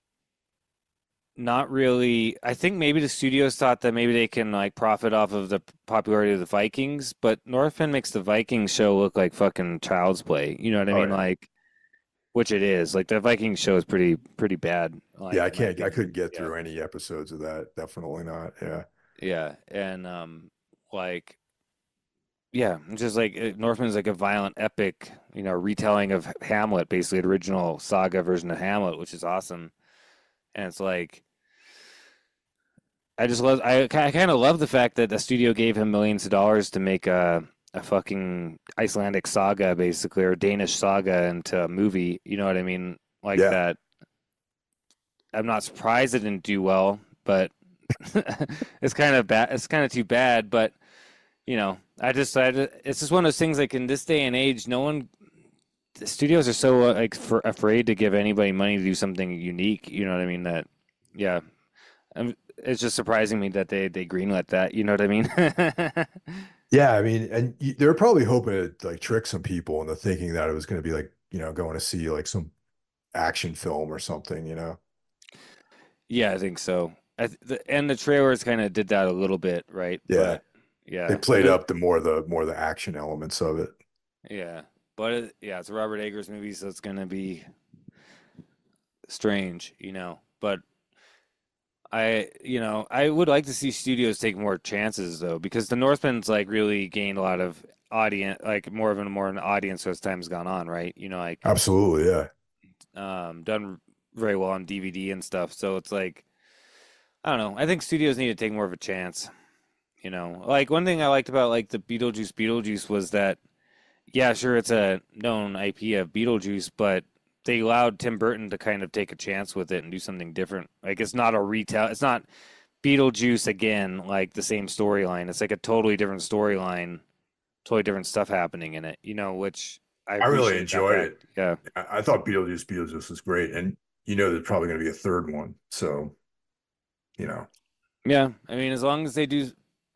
not really. I think maybe the studios thought that maybe they can like profit off of the popularity of the Vikings, but Northman makes the Vikings show look like fucking child's play. You know what I Oh mean? yeah. Like, which it is. Like the Vikings show is pretty bad. Yeah, Like in my I couldn't opinion. get Yeah, through any episodes of that. Definitely not. Yeah. yeah, and like yeah, it's just like Northman's like a violent epic, you know, retelling of Hamlet, basically the original saga version of Hamlet, which is awesome. And it's like I kind of love the fact that the studio gave him millions of dollars to make a fucking Icelandic saga, basically, or Danish saga into a movie. You know what I mean? Like Yeah. that. I'm not surprised it didn't do well, but it's kind of bad. It's kind of too bad. But you know, it's just one of those things. Like in this day and age, no one, the studios are so afraid to give anybody money to do something unique. You know what I mean? That, yeah, it's just surprising me that they greenlit that. You know what I mean? Yeah, I mean, and they're probably hoping to like trick some people into thinking that it was going to be like, going to see like some action film or something, you know. Yeah, I think so. And the trailers kind of did that a little bit, right? Yeah. But They yeah, played up the more the action elements of it. yeah, but yeah, it's a Robert Eggers movie, so it's gonna be strange, you know. But I would like to see studios take more chances though, because the Northman's like really gained a lot of audience, like more of an audience as time's gone on, right? You know, like Absolutely, yeah. done very well on DVD and stuff. So it's like I don't know. I think studios need to take more of a chance. You know, like one thing I liked about like the Beetlejuice was that yeah, sure, it's a known IP of Beetlejuice, but they allowed Tim Burton to kind of take a chance with it and do something different. Like it's not a retell. It's not Beetlejuice again, like the same storyline. It's like a totally different storyline, totally different stuff happening in it. You know, which I I really appreciate that enjoyed fact. it. Yeah, I thought Beetlejuice was great, and there's probably going to be a third one. So, you know, yeah. I mean, as long as they do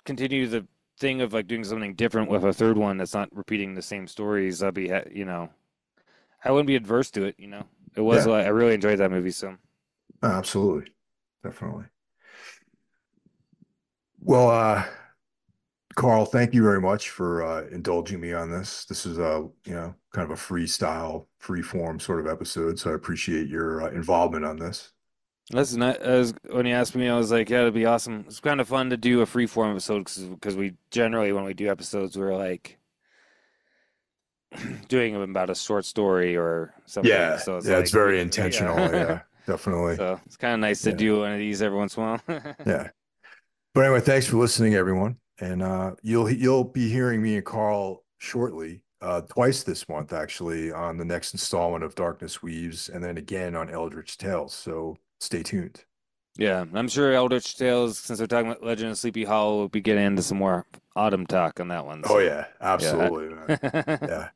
continue the thing of like doing something different with a third one that's not repeating the same stories, I'll be, you know, I wouldn't be adverse to it. You know, it was yeah, like I really enjoyed that movie. So. absolutely, definitely. Well, Karl, thank you very much for indulging me on this. This is a, kind of a freestyle, free form sort of episode. So I appreciate your involvement on this. Listen, when you asked me, I was like, yeah, it'd be awesome. It's kind of fun to do a free form episode because we generally, when we do episodes, we're like doing them about a short story or something. Yeah, So it's yeah, it's like, very intentional. yeah. Yeah, definitely. So it's kind of nice to Yeah, do one of these every once in a while. yeah. But anyway, thanks for listening, everyone. And you'll be hearing me and Karl shortly, twice this month, actually, on the next installment of Darkness Weaves, and then again on Eldritch Tales. So stay tuned. Yeah, I'm sure Eldritch Tales, since we're talking about Legend of Sleepy Hollow, will be getting into some more autumn talk on that one. Oh So yeah, yeah, absolutely, man. Yeah.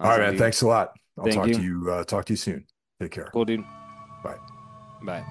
All right, awesome, man. dude. Thanks a lot. I'll Thank you. talk to you soon. Take care. Cool, dude. Bye. Bye.